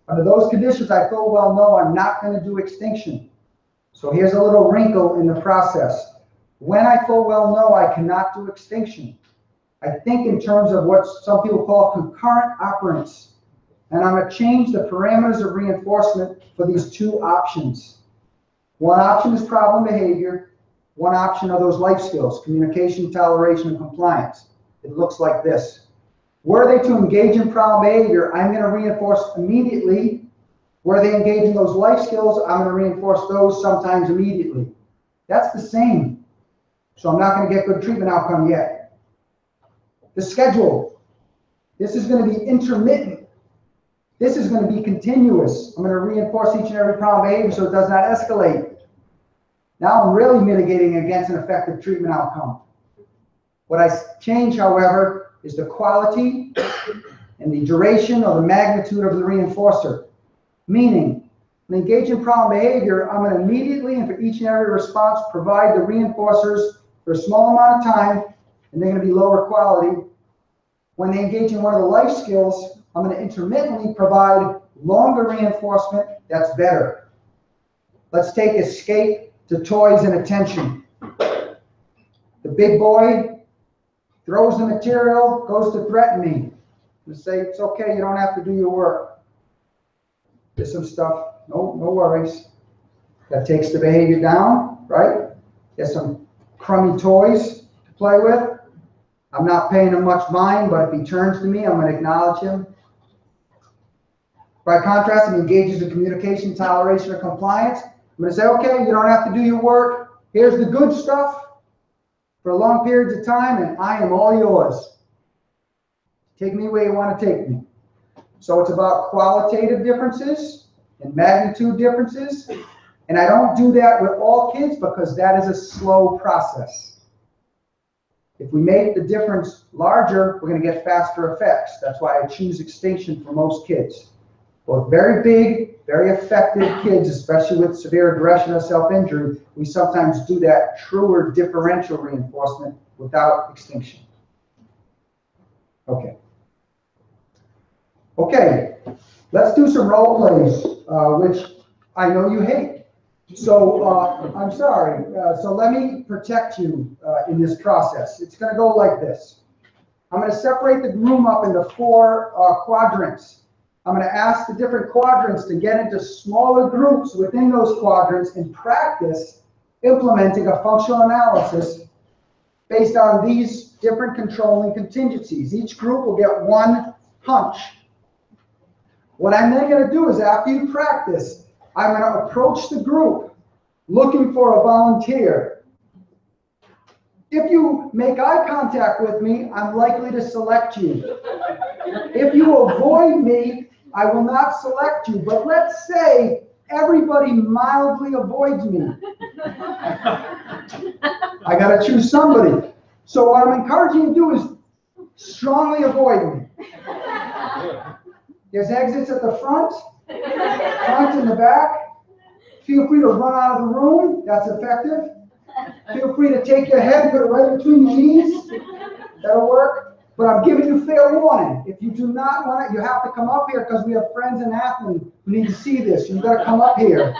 Under those conditions, I full well know I'm not going to do extinction. So here's a little wrinkle in the process. When I full well know I cannot do extinction, I think in terms of what some people call concurrent operants. And I'm going to change the parameters of reinforcement for these two options. One option is problem behavior. One option are those life skills, communication, toleration, and compliance. It looks like this. Were they to engage in problem behavior, I'm going to reinforce immediately. Were they engage in those life skills, I'm going to reinforce those sometimes immediately. That's the same. So I'm not going to get good treatment outcome yet. The schedule. This is going to be intermittent. This is going to be continuous. I'm going to reinforce each and every problem behavior so it does not escalate. Now I'm really mitigating against an effective treatment outcome. What I change, however, is the quality and the duration or the magnitude of the reinforcer. Meaning, when engage in problem behavior, I'm going to immediately and for each and every response provide the reinforcers for a small amount of time, and they're going to be lower quality. When they engage in one of the life skills, I'm going to intermittently provide longer reinforcement that's better. Let's take escape to toys and attention. The big boy throws the material, goes to threaten me. And say, it's okay, you don't have to do your work. There's some stuff, no worries. That takes the behavior down, right? There's some crummy toys to play with. I'm not paying him much mind, but if he turns to me, I'm going to acknowledge him. By contrast, if he engages in communication, toleration, or compliance, I'm going to say, okay, you don't have to do your work. Here's the good stuff for long periods of time, and I am all yours. Take me where you want to take me. So it's about qualitative differences and magnitude differences. And I don't do that with all kids because that is a slow process. If we make the difference larger, we're going to get faster effects. That's why I choose extinction for most kids. Both very big, very effective kids, especially with severe aggression or self-injury, we sometimes do that truer differential reinforcement without extinction. Okay. Okay, let's do some role plays, which I know you hate. So I'm sorry. So let me protect you in this process. It's going to go like this. I'm going to separate the room up into 4 quadrants. I'm going to ask the different quadrants to get into smaller groups within those quadrants and practice implementing a functional analysis based on these different controlling contingencies. Each group will get 1 hunch. What I'm then going to do is, after you practice, I'm going to approach the group looking for a volunteer. If you make eye contact with me, I'm likely to select you. If you avoid me, I will not select you. But let's say everybody mildly avoids me. I gotta choose somebody. So what I'm encouraging you to do is strongly avoid me. There's exits at the front and the back. Feel free to run out of the room, that's effective. Feel free to take your head and put it right between your knees. That'll work. But I'm giving you fair warning. If you do not want it, you have to come up here because we have friends in Athens who need to see this. You've got to come up here.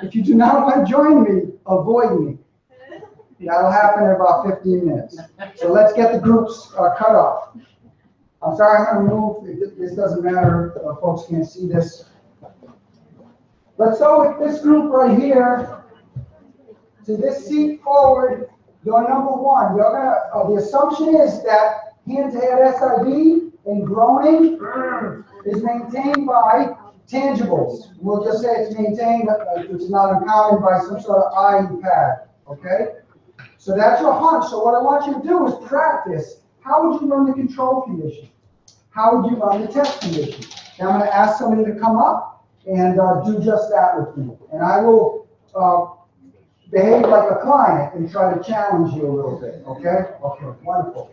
If you do not want to join me, avoid me. That'll happen in about 15 minutes. So let's get the groups cut off. I'm sorry, I'm going to move. This doesn't matter. Folks can't see this. Let's go with this group right here. To this seat forward, you're number one. You're gonna. The assumption is that hand-to-head SIV and groaning is maintained by tangibles. We'll just say it's maintained, which is not uncommon, by some sort of iPad. Okay. So that's your hunch. So what I want you to do is practice. How would you run the control condition? How would you run the test condition? Now I'm going to ask somebody to come up and do just that with me. And I will behave like a client and try to challenge you a little bit. Okay? Okay, wonderful.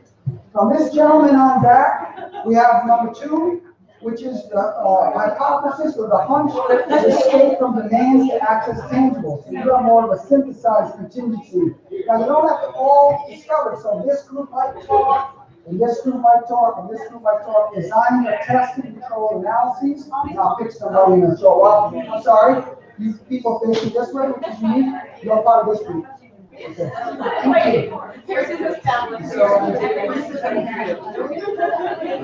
From this gentleman on back, we have number 2, which is the hypothesis or the hunch to escape from demands to access tangibles. So you are more of a synthesized contingency. Now you don't have to all discover. So this group might talk, and this group might talk, and this group might talk. Designing a test and control analyses. I'll pick somebody and show up. I'm sorry. You people facing this way, which is unique. You're part of this group. Okay.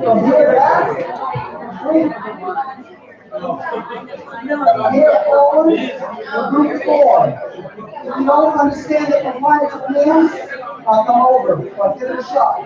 From here back, here forward, group 4. If you don't understand the compliance plans, I'll come over, but give it a shot.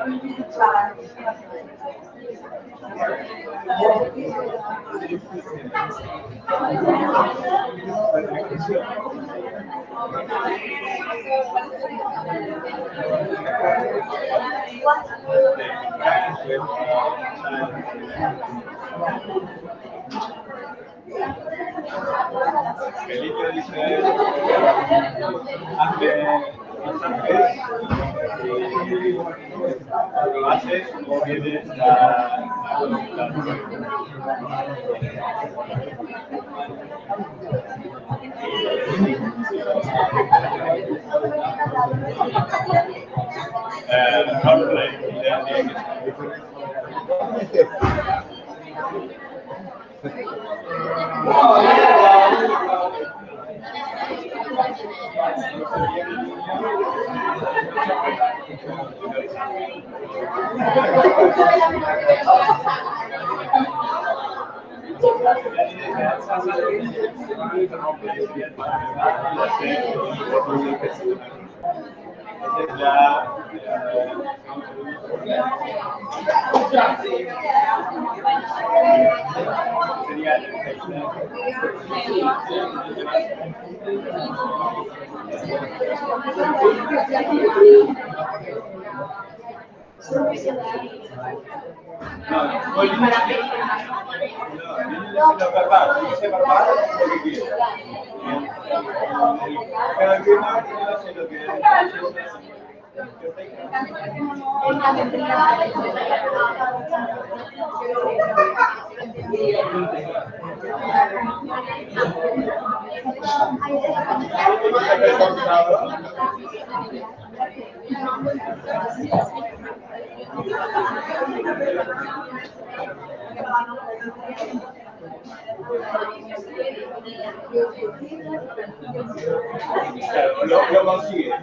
Lo consigue.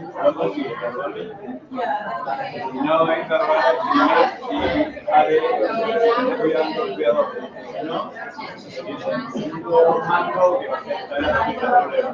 No entra y cuidando el cuidador, ¿no? Un manto que va a estar el problema.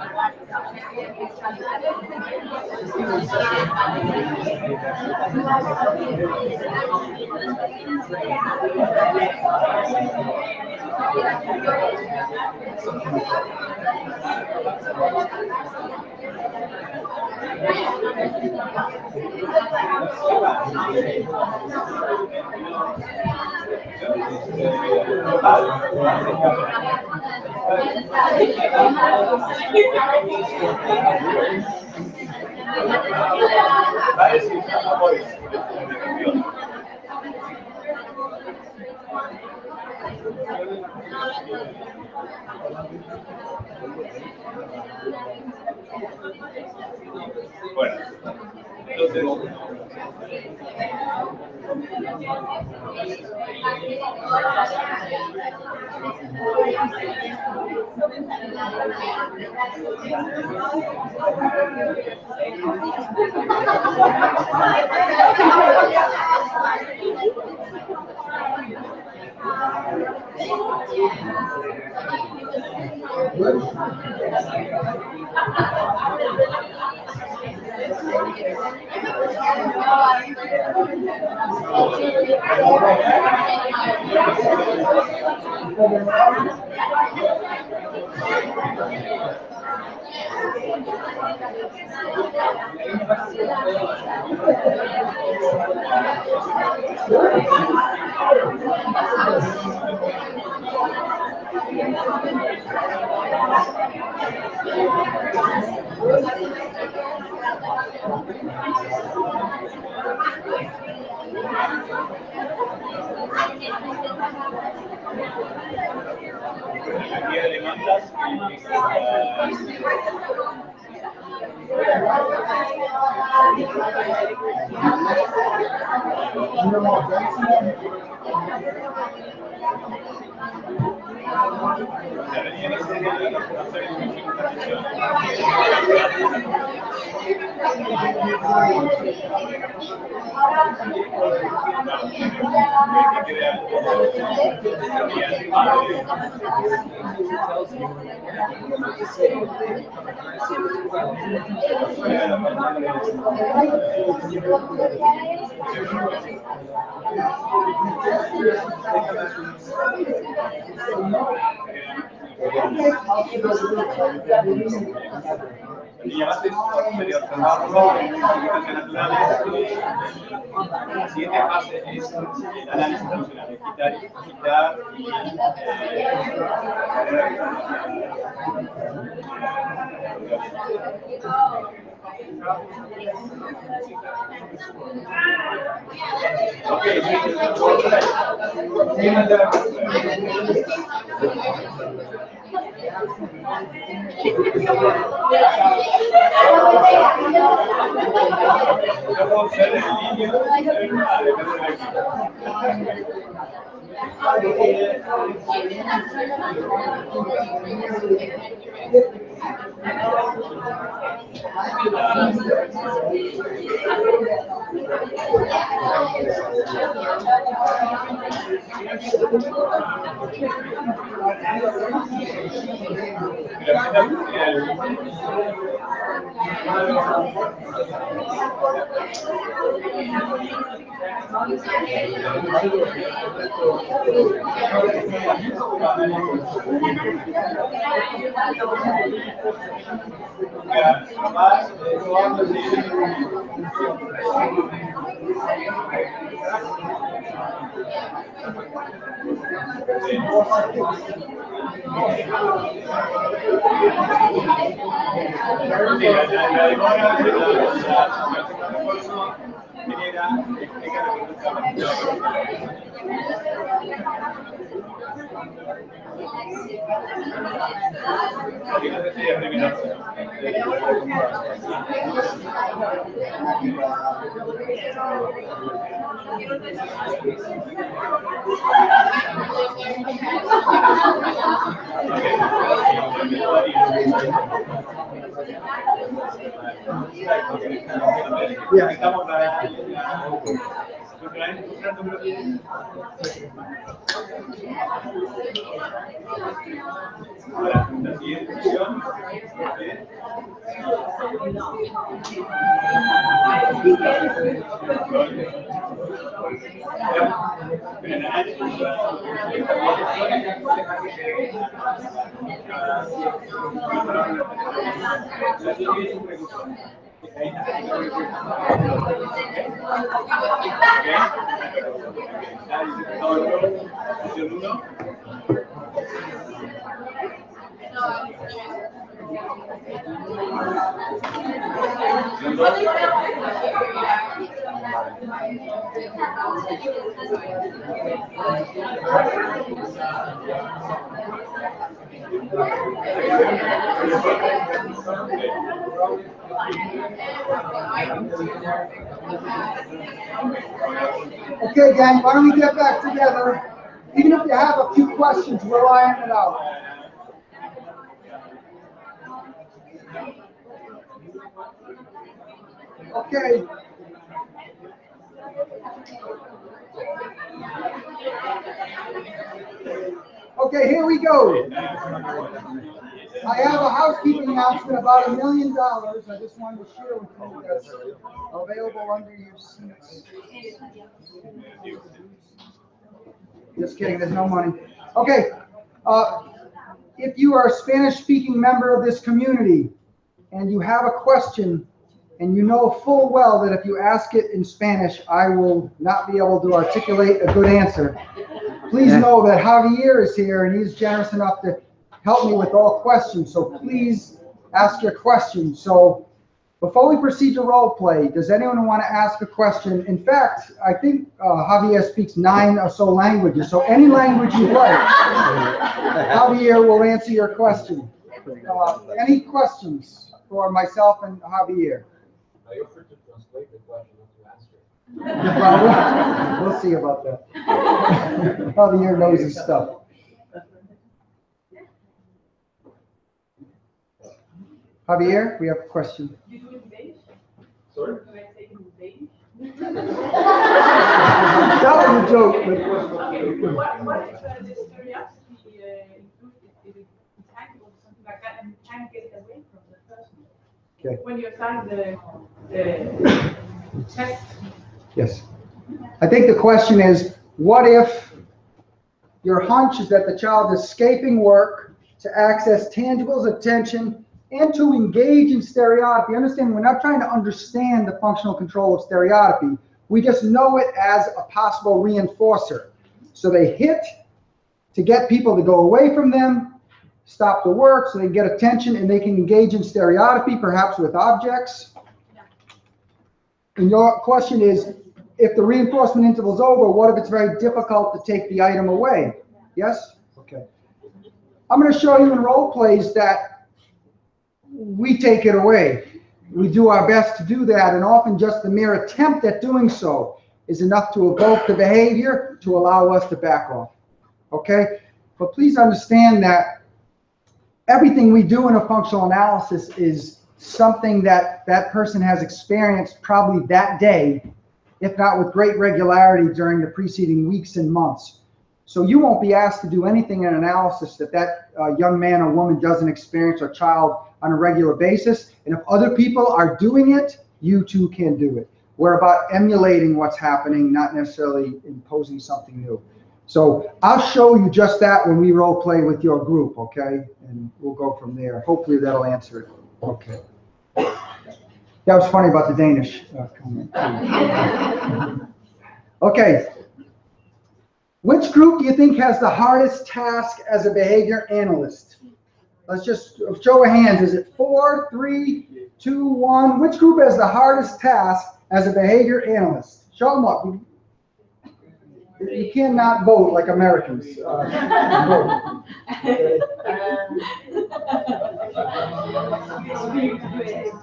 Va a decir amores. Bueno, entonces. Aquí hay demandas y llamaste superior trabajo, ciencias naturales. La siguiente fase es el análisis funcional, quitar Estamos ahora, la siguiente sesión Okay, gang, why don't we get back together? Even if you have a few questions, we'll iron it out. Okay. Okay, here we go. I have a housekeeping announcement about $1 million. I just wanted to share with you that's available under your seats. Just kidding, there's no money. Okay, if you are a Spanish-speaking member of this community and you have a question and you know full well that if you ask it in Spanish, I will not be able to articulate a good answer, please know that Javier is here and he's generous enough to help me with all questions. So please ask your questions. So before we proceed to role play, does anyone want to ask a question? In fact, I think Javier speaks 9 or so languages. So any language you like, Javier will answer your question. Any questions for myself and Javier? I offer to translate the question, not to answer. Well, we'll see about that. Javier knows his stuff. Javier, we have a question. You do it in Danish? Sorry? Do I take it in Danish? That was a joke. Okay, what if this curiosity is intangible or something like that, and you can't get it away from the person? Okay. When you assign the test. Yes. I think the question is, what if your hunch is that the child is escaping work to access tangibles, attention, and to engage in stereotypy? Understand, we're not trying to understand the functional control of stereotypy. We just know it as a possible reinforcer. So they hit to get people to go away from them, stop the work so they get attention and they can engage in stereotypy, perhaps with objects. And your question is, if the reinforcement interval is over, what if it's very difficult to take the item away? Yes? Okay. I'm going to show you in role plays that we take it away. We do our best to do that, and often just the mere attempt at doing so is enough to evoke the behavior to allow us to back off. Okay? But please understand that everything we do in a functional analysis is something that that person has experienced probably that day, if not with great regularity during the preceding weeks and months. So you won't be asked to do anything in analysis that young man or woman doesn't experience or child on a regular basis. And if other people are doing it, you too can do it. We're about emulating what's happening, not necessarily imposing something new. So I'll show you just that when we role play with your group, okay? And we'll go from there. Hopefully that'll answer it. Okay. That was funny about the Danish comment. Okay. Which group do you think has the hardest task as a behavior analyst? Let's just show of hands. Is it 4, 3, 2, 1? Which group has the hardest task as a behavior analyst? Show them up. You cannot vote like Americans.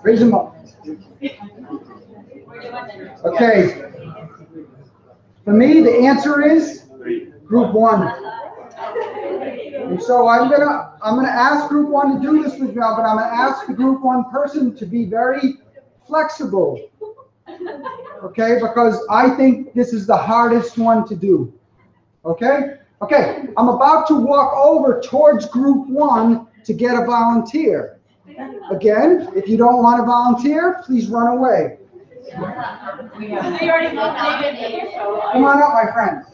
Raise them up. Okay. For me, the answer is group 1. And so I'm gonna ask group 1 to do this with me, but I'm gonna ask the group 1 person to be very flexible. Okay, because I think this is the hardest one to do. Okay? Okay, I'm about to walk over towards group 1 to get a volunteer. Again, if you don't want to volunteer, please run away. Come on up, my friends.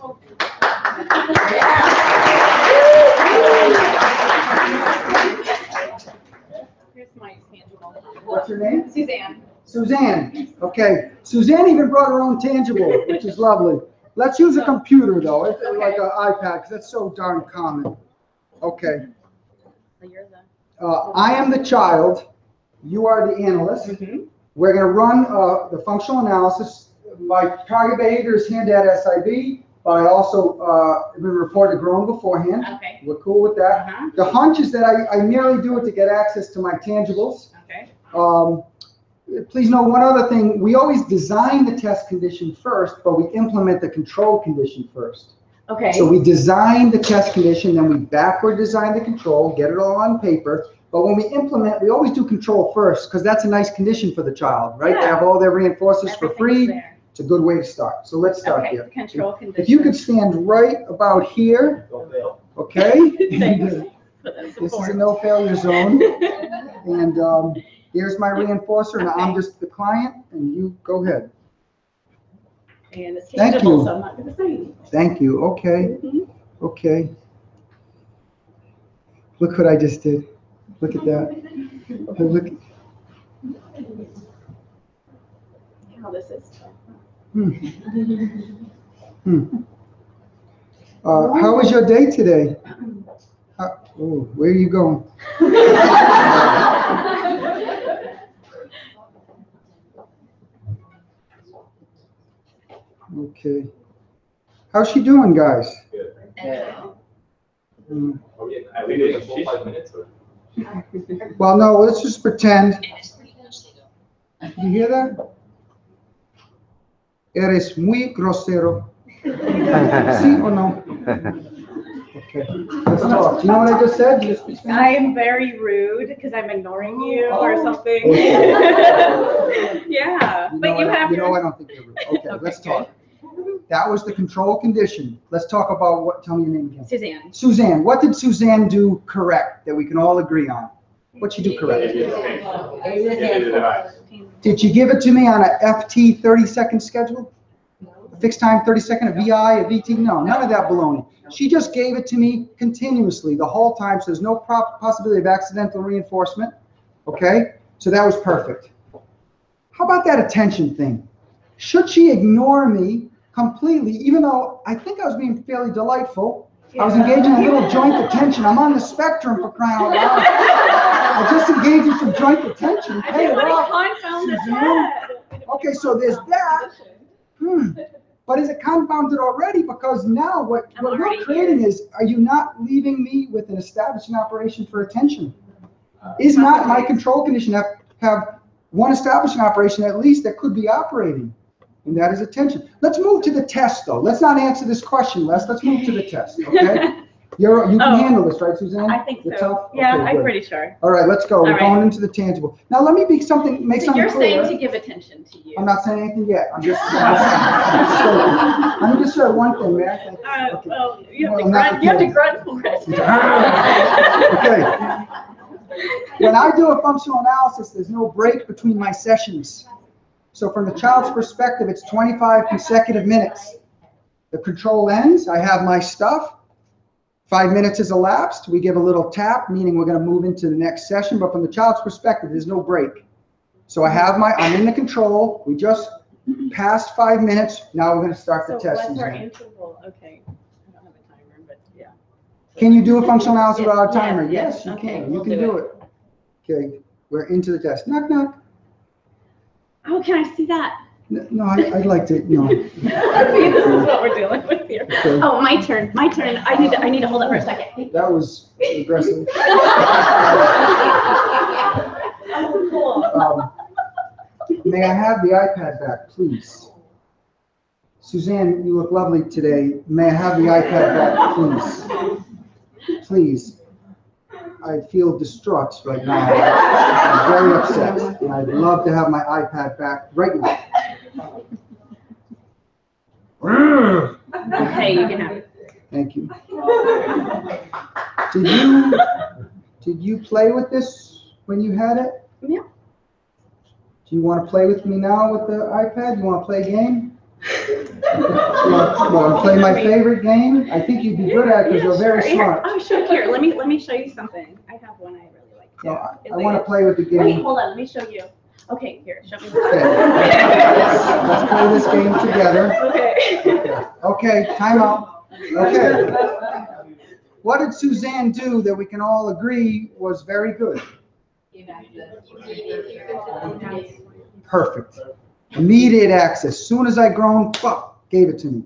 Here's my tangible. What's your name? Suzanne. Suzanne. Okay. Suzanne even brought her own tangible, which is lovely. Let's use a computer, though, like an iPad, because that's so darn common. Okay. So you're the... I am the child. You are the analyst. We're going to run the functional analysis. My target behavior is hand at SIB, but I also been reported grown beforehand. Okay. We're cool with that. Uh-huh. The hunch is that I merely do it to get access to my tangibles. Okay. Please know one other thing. We always design the test condition first, but we implement the control condition first. Okay. So we design the test condition, then we backward design the control, get it all on paper. But when we implement, we always do control first, because that's a nice condition for the child, right? They Yeah. have all their reinforcers for Everything's free. there. It's a good way to start. So let's start Okay, here. control condition. If you could stand right about here, Don't fail. okay? Thanks for the This is support. a no failure zone. And here's my reinforcer, and I'm Okay. just the client, and you go ahead. And it's Thank tangible, you. so I'm not gonna say anything. Thank you. Okay. Mhm. Okay. Look what I just did. Look at that. Hey, look. How this is. Hmm. How was your day today? Oh, where are you going? Okay. How's she doing, guys? Hmm. Are we doing a full 5 minutes or? Well, no, let's just pretend. You hear that? Eres muy grosero. ¿Sí o no? Okay. Let's talk. Do you know what I just said? Do you speak Spanish? I am very rude because I'm ignoring you or Oh. something. Okay. Yeah, but you have You know, I your. don't think you're rude. Okay, Okay, let's good. talk. That was the control condition. Let's talk about what, tell me your name again. Suzanne. Suzanne, what did Suzanne do correct that we can all agree on? What'd she do correct? Did she give it to me on a FT 30-second schedule? A fixed time 30-second, a VI, a VT? No, none of that baloney. She just gave it to me continuously the whole time, so there's no possibility of accidental reinforcement. Okay? So that was perfect. How about that attention thing? Should she ignore me completely, even though I think I was being fairly delightful? I was engaging in a little joint attention. I'm on the spectrum, for crying out loud. I just engaged in some joint attention. I Hey, didn't want well, to confound his Suzanne. head. Okay, so there's that. But is it confounded already? Because now what I'm we're already creating is, are you not leaving me with an establishing operation for attention? Is not my control condition have one establishing operation at least that could be operating? And that is attention. Let's move to the test, though. Let's not answer this question, Les. Let's move to the test, okay? You can handle this, right, Suzanne? I think You're so. tough? Yeah, Okay, I'm good. pretty sure. All right, let's go. We're All going right. into the tangible. Now, let me make So something you're clear. saying to give attention to you. I'm not saying anything yet. I'm just let me just say one thing, man. Okay. Well, you have Well, to not grunt, you have to the grunt for it. Okay. When I do a functional analysis, there's no break between my sessions. So from the child's perspective, it's 25 consecutive minutes. The control ends, I have my stuff. 5 minutes has elapsed, we give a little tap, meaning we're going to move into the next session, but from the child's perspective, there's no break. So I'm in the control, we just passed 5 minutes, now we're going to start the So test. what's our Suzanne. interval? Okay. I don't have a timer, but yeah. Can you do a functional analysis Yes, without a timer? yes, Yes, you okay, can. You we'll can do do it. Okay, we're into the test. Knock, knock. Oh, can I see that? No, I'd like to, no. See, this is what we're dealing with here. Okay. Oh, my turn, my turn. I need to hold it for a second. That was aggressive. May I have the iPad back, please? Suzanne, you look lovely today. May I have the iPad back, please? Please. I feel distraught right now. I'm very upset, and I'd love to have my iPad back right now. Okay, you can have it. Thank you. Did you play with this when you had it? Yeah. Do you want to play with me now with the iPad? You want to play a game? You want to play my favorite game? I think you'd be good at it because you're very smart. Oh, sure. Here, let me show you something. I have one I really like. So I want to play with the game. Wait, hold on. Let me show you. Okay, here. Show me. Okay. Let's play this game together. Okay. Okay, time out. Okay. What did Suzanne do that we can all agree was very good? Perfect. Immediate access. Soon as I groaned, gave it to me.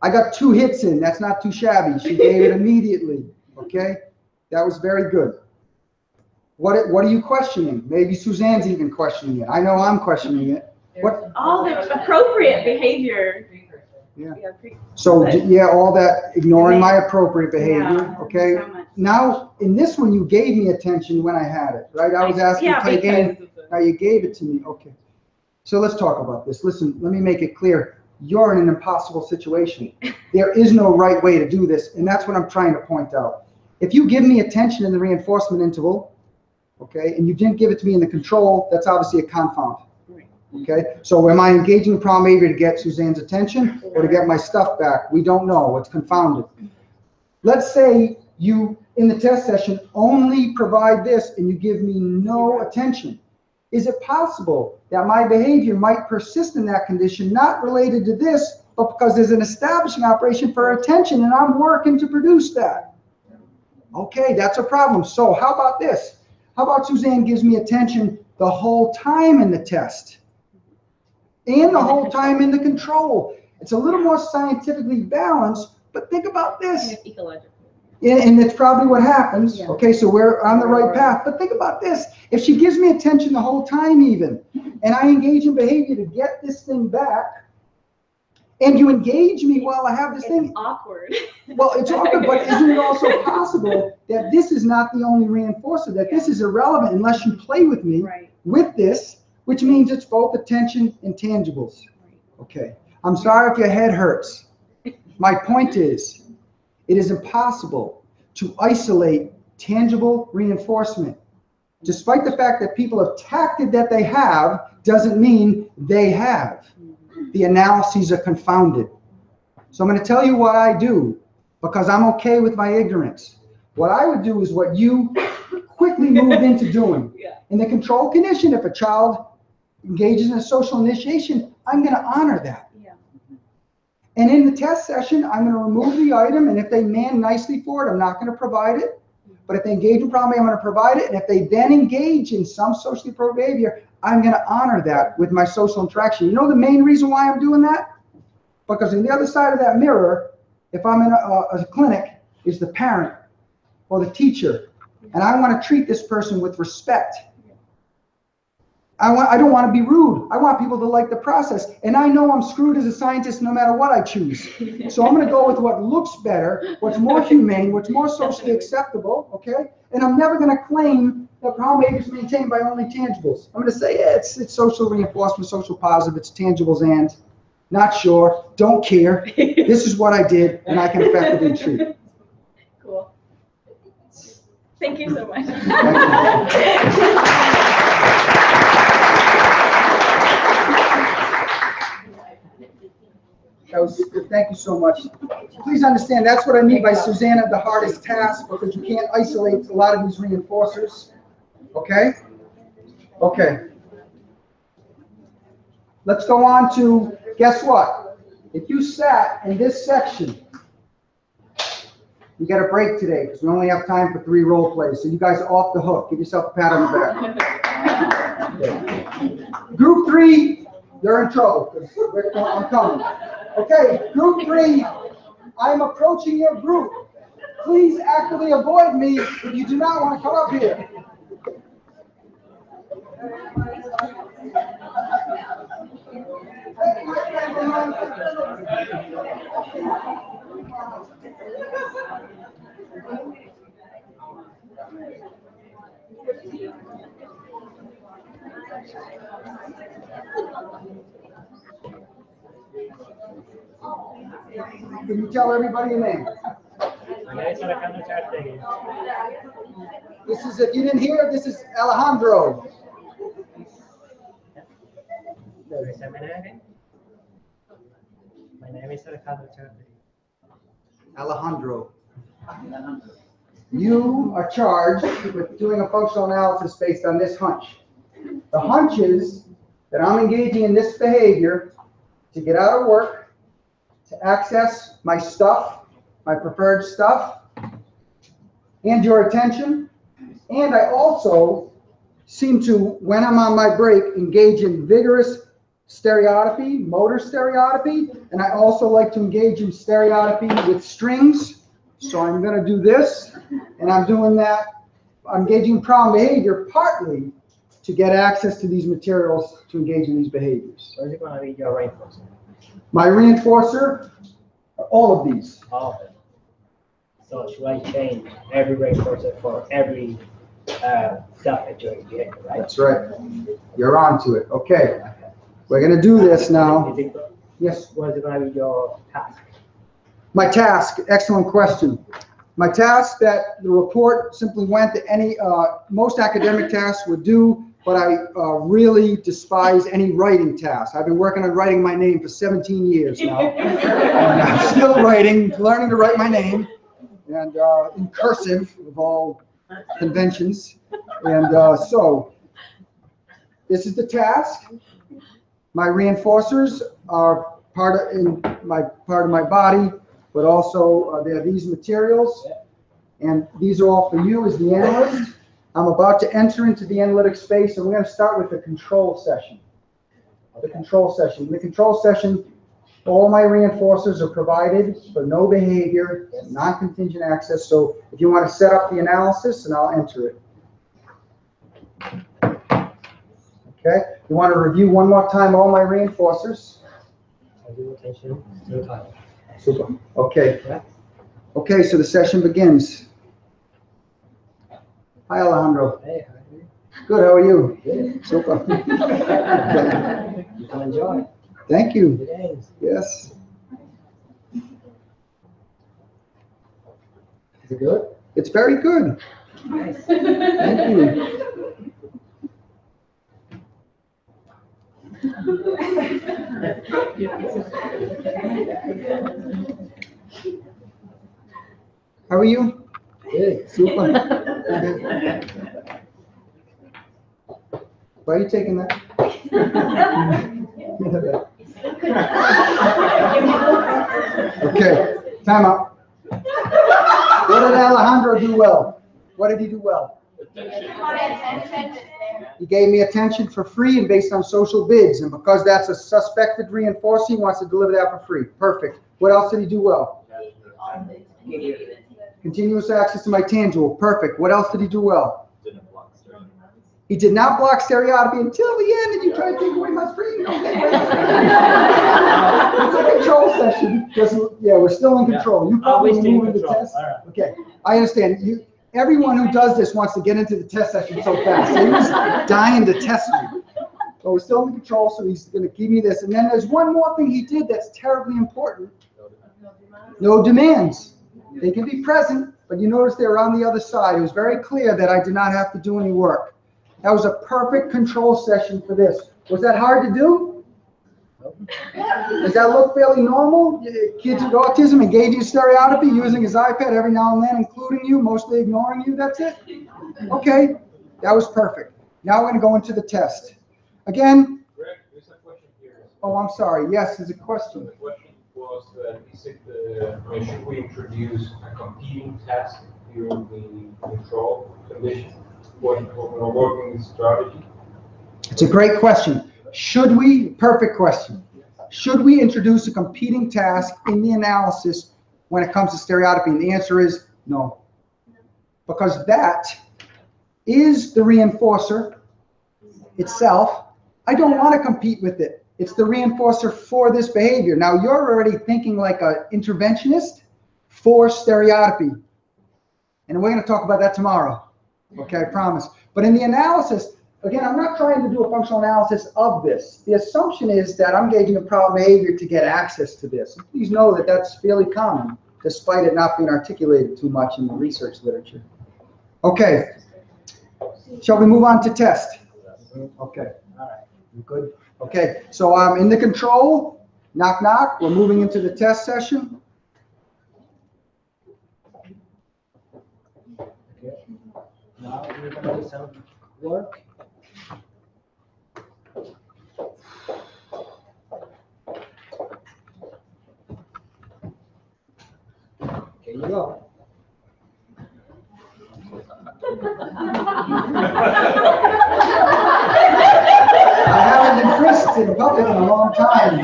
I got 2 hits in. That's not too shabby. She gave it immediately. Okay? That was very good. What are you questioning? Maybe Suzanne's even questioning it. I know I'm questioning it. What? All the appropriate behavior. Yeah. So, yeah, all that, ignoring my appropriate behavior, Yeah, okay? so much. Now, in this one, you gave me attention when I had it, right? I was asking to take in, now you gave it to me, okay. So let's talk about this. Listen, let me make it clear. You're in an impossible situation. There is no right way to do this, and that's what I'm trying to point out. If you give me attention in the reinforcement interval, okay, and you didn't give it to me in the control, that's obviously a confound. Okay, so am I engaging the problem behavior to get Suzanne's attention or to get my stuff back? We don't know. It's confounded. Let's say you, in the test session, only provide this and you give me no attention. Is it possible that my behavior might persist in that condition, not related to this, but because there's an establishing operation for attention and I'm working to produce that? Okay, that's a problem. So how about this? How about Suzanne gives me attention the whole time in the test? And the whole time in the control. It's a little more scientifically balanced, but think about this. And it's probably what happens. Yeah. Okay, so we're on the right path. But think about this. If she gives me attention the whole time even, and I engage in behavior to get this thing back, and you engage me while I have this thing. Awkward. Well, it's awkward, but isn't it also possible that this is not the only reinforcer, that this is irrelevant unless you play with me with this, which means it's both attention and tangibles. Okay, I'm sorry if your head hurts. My point is, it is impossible to isolate tangible reinforcement. Despite the fact that people have tacted that they have, doesn't mean they have. The analyses are confounded. So I'm going to tell you what I do, because I'm okay with my ignorance. What I would do is what you quickly moved into doing. In the control condition, if a child engages in a social initiation, I'm going to honor that. And in the test session, I'm going to remove the item, and if they man nicely for it, I'm not going to provide it. But if they engage in problem, I'm going to provide it. And if they then engage in some socially appropriate behavior, I'm going to honor that with my social interaction. You know the main reason why I'm doing that? Because on the other side of that mirror, if I'm in a clinic, is the parent or the teacher. And I want to treat this person with respect. I don't want to be rude. I want people to like the process. And I know I'm screwed as a scientist no matter what I choose. So I'm going to go with what looks better, what's more humane, what's more socially acceptable, okay? And I'm never going to claim that problem behavior is maintained by only tangibles. I'm going to say, yeah, it's social reinforcement, social positive, it's tangibles and, not sure, don't care. This is what I did, and I can effectively treat. Cool. Thank you so much. Thank you so much. Please understand, that's what I mean by Susanna, the hardest task, because you can't isolate a lot of these reinforcers. Okay? Okay. Let's go on to, guess what? If you sat in this section, you got a break today, because we only have time for 3 role plays, so you guys are off the hook. Give yourself a pat on the back. Okay. Group 3, you're in trouble, because I'm coming. Okay, group 3, I'm approaching your group. Please actively avoid me if you do not want to come up here. Can you tell everybody your name? This is, if you didn't hear, this is Alejandro. My name is Alejandro. Alejandro. You are charged with doing a functional analysis based on this hunch. The hunch is that I'm engaging in this behavior to get out of work, to access my stuff, my preferred stuff, and your attention. And I also seem to, when I'm on my break, engage in vigorous stereotypy, motor stereotypy, and I also like to engage in stereotypy with strings. So I'm going to do this, and I'm doing that. I'm engaging in problem behavior partly to get access to these materials to engage in these behaviors. So is it gonna be your reinforcer? My reinforcer, all of these. All of them. So should I change every reinforcer for every self-enjoying behavior, right? That's right. You're on to it. Okay. We're going to do this now. Is it, Yes. what is it gonna be your task? My task, excellent question. My task that the report simply went to any, most academic tasks would do, but I really despise any writing tasks. I've been working on writing my name for 17 years now. And I'm still writing, learning to write my name, and in cursive of all conventions. And so, this is the task. My reinforcers are part of my body, but also there are these materials, and these are all for you as the analyst. I'm about to enter into the analytic space, and we're going to start with the control session. The control session. In the control session, all my reinforcers are provided for no behavior, non-contingent access. So if you want to set up the analysis, and I'll enter it. Okay. You want to review one more time all my reinforcers? I'll do attention to the time. Super. Okay. Okay, so the session begins. Hi, Alejandro. Hey, how are you? Good, how are you? Good. Super. You can enjoy Thank the you. games. Yes. Is it good? It's very good. Nice. Thank you. How are you? Good. Super. Why are you taking that? Okay, time out. What did Alejandro do well? What did he do well? He gave me attention for free and based on social bids, and because that's a suspected reinforcer, he wants to deliver that for free. Perfect. What else did he do well? Continuous access to my tangible. Perfect. What else did he do well? He did not block stereotypy until the end, and you tried to take away my screen. Okay. It's a control session. Yeah, we're still in control. You probably move into the test. All right. Okay, I understand. Everyone who does this wants to get into the test session so fast. So he's dying to test me. But we're still in control, so he's going to give me this. And then there's one more thing he did that's terribly important. No demands. They can be present, but you notice they're on the other side. It was very clear that I did not have to do any work. That was a perfect control session for this. Was that hard to do? Does that look fairly normal? Kids with autism engaging stereotypy, using his iPad every now and then, including you, mostly ignoring you, that's it? Okay, that was perfect. Now we're going to go into the test. Again. Greg, there's a question here. Oh, I'm sorry. Yes, there's a question. The question was, should we introduce a competing task during the control condition when we're working with strategy? It's a great question. Should we, perfect question. Should we introduce a competing task in the analysis when it comes to stereotypy? And the answer is no. Because that is the reinforcer itself. I don't want to compete with it. It's the reinforcer for this behavior. Now you're already thinking like an interventionist for stereotypy. And we're going to talk about that tomorrow. Okay, I promise. But in the analysis, again, I'm not trying to do a functional analysis of this. The assumption is that I'm gauging a problem behavior to get access to this. Please know that that's fairly common, despite it not being articulated too much in the research literature. Okay. Shall we move on to test? Okay. All right. You good? Okay. So I'm in the control. Knock, knock. We're moving into the test session. Okay. Now we're going to do some work. Here you go. dressed in public in a long time.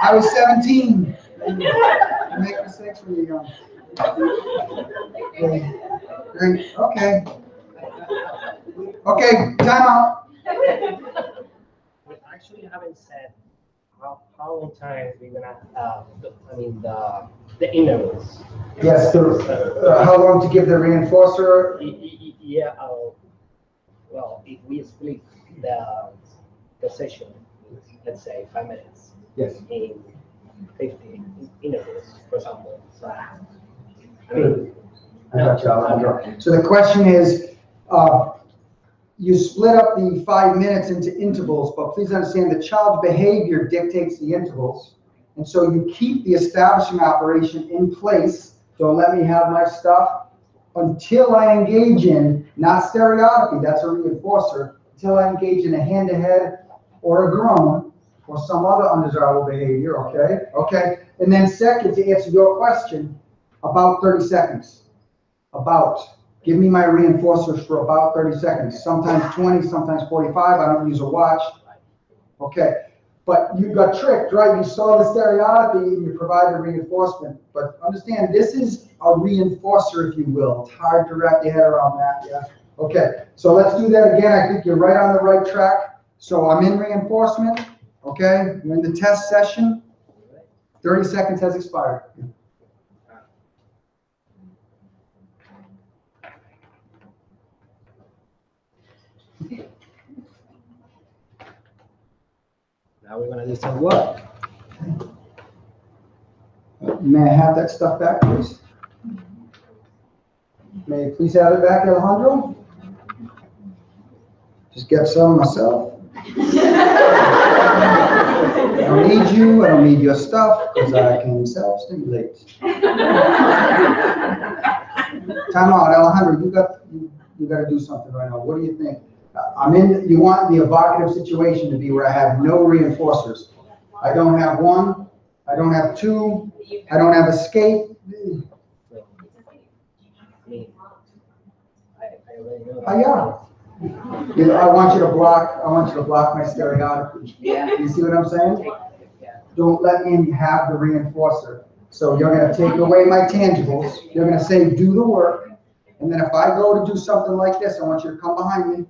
I was 17. You make mistakes when you're young. Okay. Great. Okay. Okay, time out. We actually haven't said how many times we're gonna, the intervals. Yes, how long to give the reinforcer? Yeah, well, if we split the session, let's say 5 minutes. Yes. In 50 intervals, for example. So, I mean, I got you, Alejandro. So the question is, you split up the 5 minutes into intervals, but please understand the child's behavior dictates the intervals. And so you keep the establishing operation in place. Don't let me have my stuff until I engage in, not stereotypy, that's a reinforcer, until I engage in a hand-to-head or a groan or some other undesirable behavior, okay? Okay, and then second, to answer your question, about 30 seconds. Give me my reinforcers for about 30 seconds, sometimes 20, sometimes 45, I don't use a watch. Okay, but you got tricked, right? You saw the stereotypy and you provided reinforcement. But understand, this is a reinforcer, if you will. It's hard to wrap your head around that, yeah? Okay, so let's do that again. I think you're right on the right track. So I'm in reinforcement, okay? We're in the test session. 30 seconds has expired. now we're gonna do some work. May I have that stuff back, please? May you please have it back, Alejandro? Just get some myself. I don't need you, I don't need your stuff, because I can self-stimulate. Time out, Alejandro, you got to do something right now. What do you think? You want the evocative situation to be where I have no reinforcers. I don't have one, I don't have two, I don't have escape. I already know. I want you to block my stereotypy. Yeah. You see what I'm saying? Don't let me have the reinforcer. So you're going to take away my tangibles. You're going to say, do the work. And then if I go to do something like this, I want you to come behind me.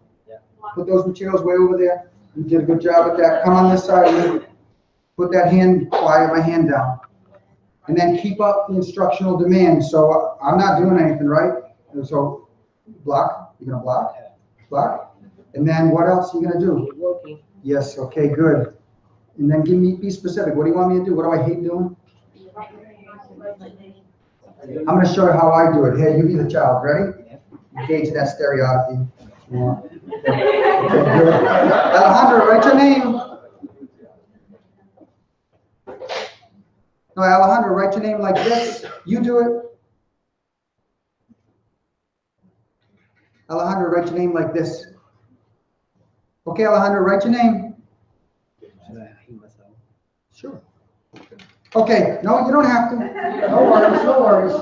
Put those materials way over there. You did a good job with that. Come on this side of me. Put that hand, quiet my hand down. And then keep up the instructional demand. So I'm not doing anything, right? And so block. You're going to block. Block. And then what else are you going to do? Keep working. Yes, okay, good. And then be specific. What do you want me to do? What do I hate doing? I'm going to show you how I do it. Here, you be the child. Ready? Engage that stereotypy. Yeah. Okay, good. Alejandro, write your name. No, Alejandro, write your name like this. You do it. Alejandro, write your name like this. Okay, Alejandro, write your name. Sure. Okay, no, you don't have to. No worries, no worries.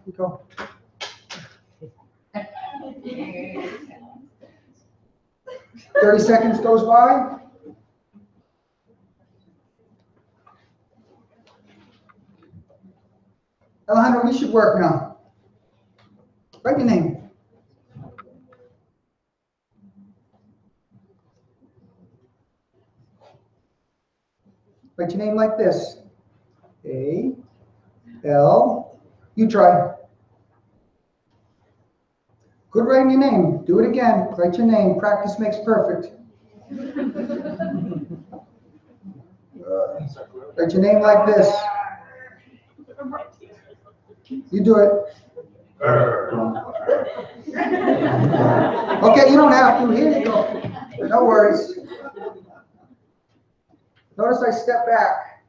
You go. "30 seconds goes by. Alejandro, we should work now. Write your name. Write your name like this. A, L, you try. Good writing your name. Do it again. Write your name. Practice makes perfect. Write your name like this. You do it. Okay, you don't have to. Here you go. No worries. Notice I step back.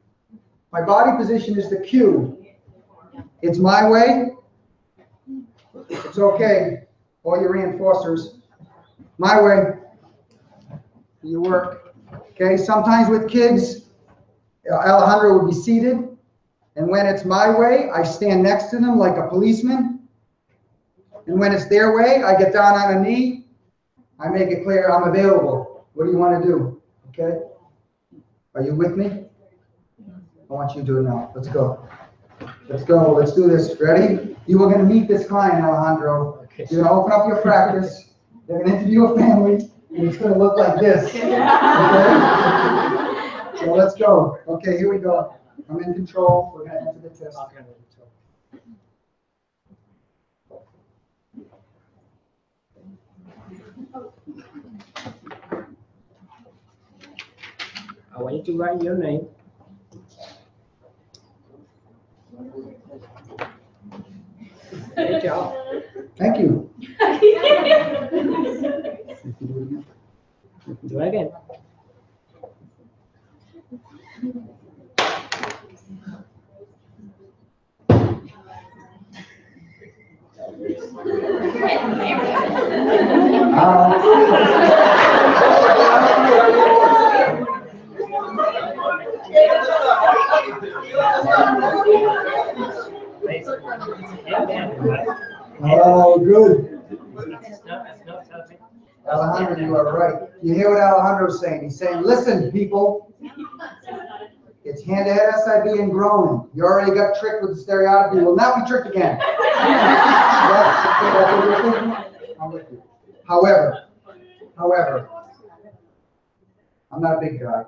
My body position is the cue. It's my way. It's okay. All your reinforcers. My way. You work. Okay, sometimes with kids, Alejandro would be seated. And when it's my way, I stand next to them like a policeman. And when it's their way, I get down on a knee. I make it clear I'm available. What do you want to do? Okay? Are you with me? I want you to do it now. Let's go. Let's go. Let's do this. Ready? You are going to meet this client, Alejandro. You're going to open up your practice. They're going to interview a family, and it's going to look like this. Okay? So let's go. Okay, here we go. I'm in control. We're going to enter the test. I want you to write your name. Good job. Thank you. Do it again. Oh, good. It's not something. Alejandro, you are right. You hear what Alejandro's saying? He's saying, listen, people, it's hand-to-head SIV and groaning. You already got tricked with the stereotype. You will not be tricked again. That's what you're thinking? I'm with you. However, I'm not a big guy,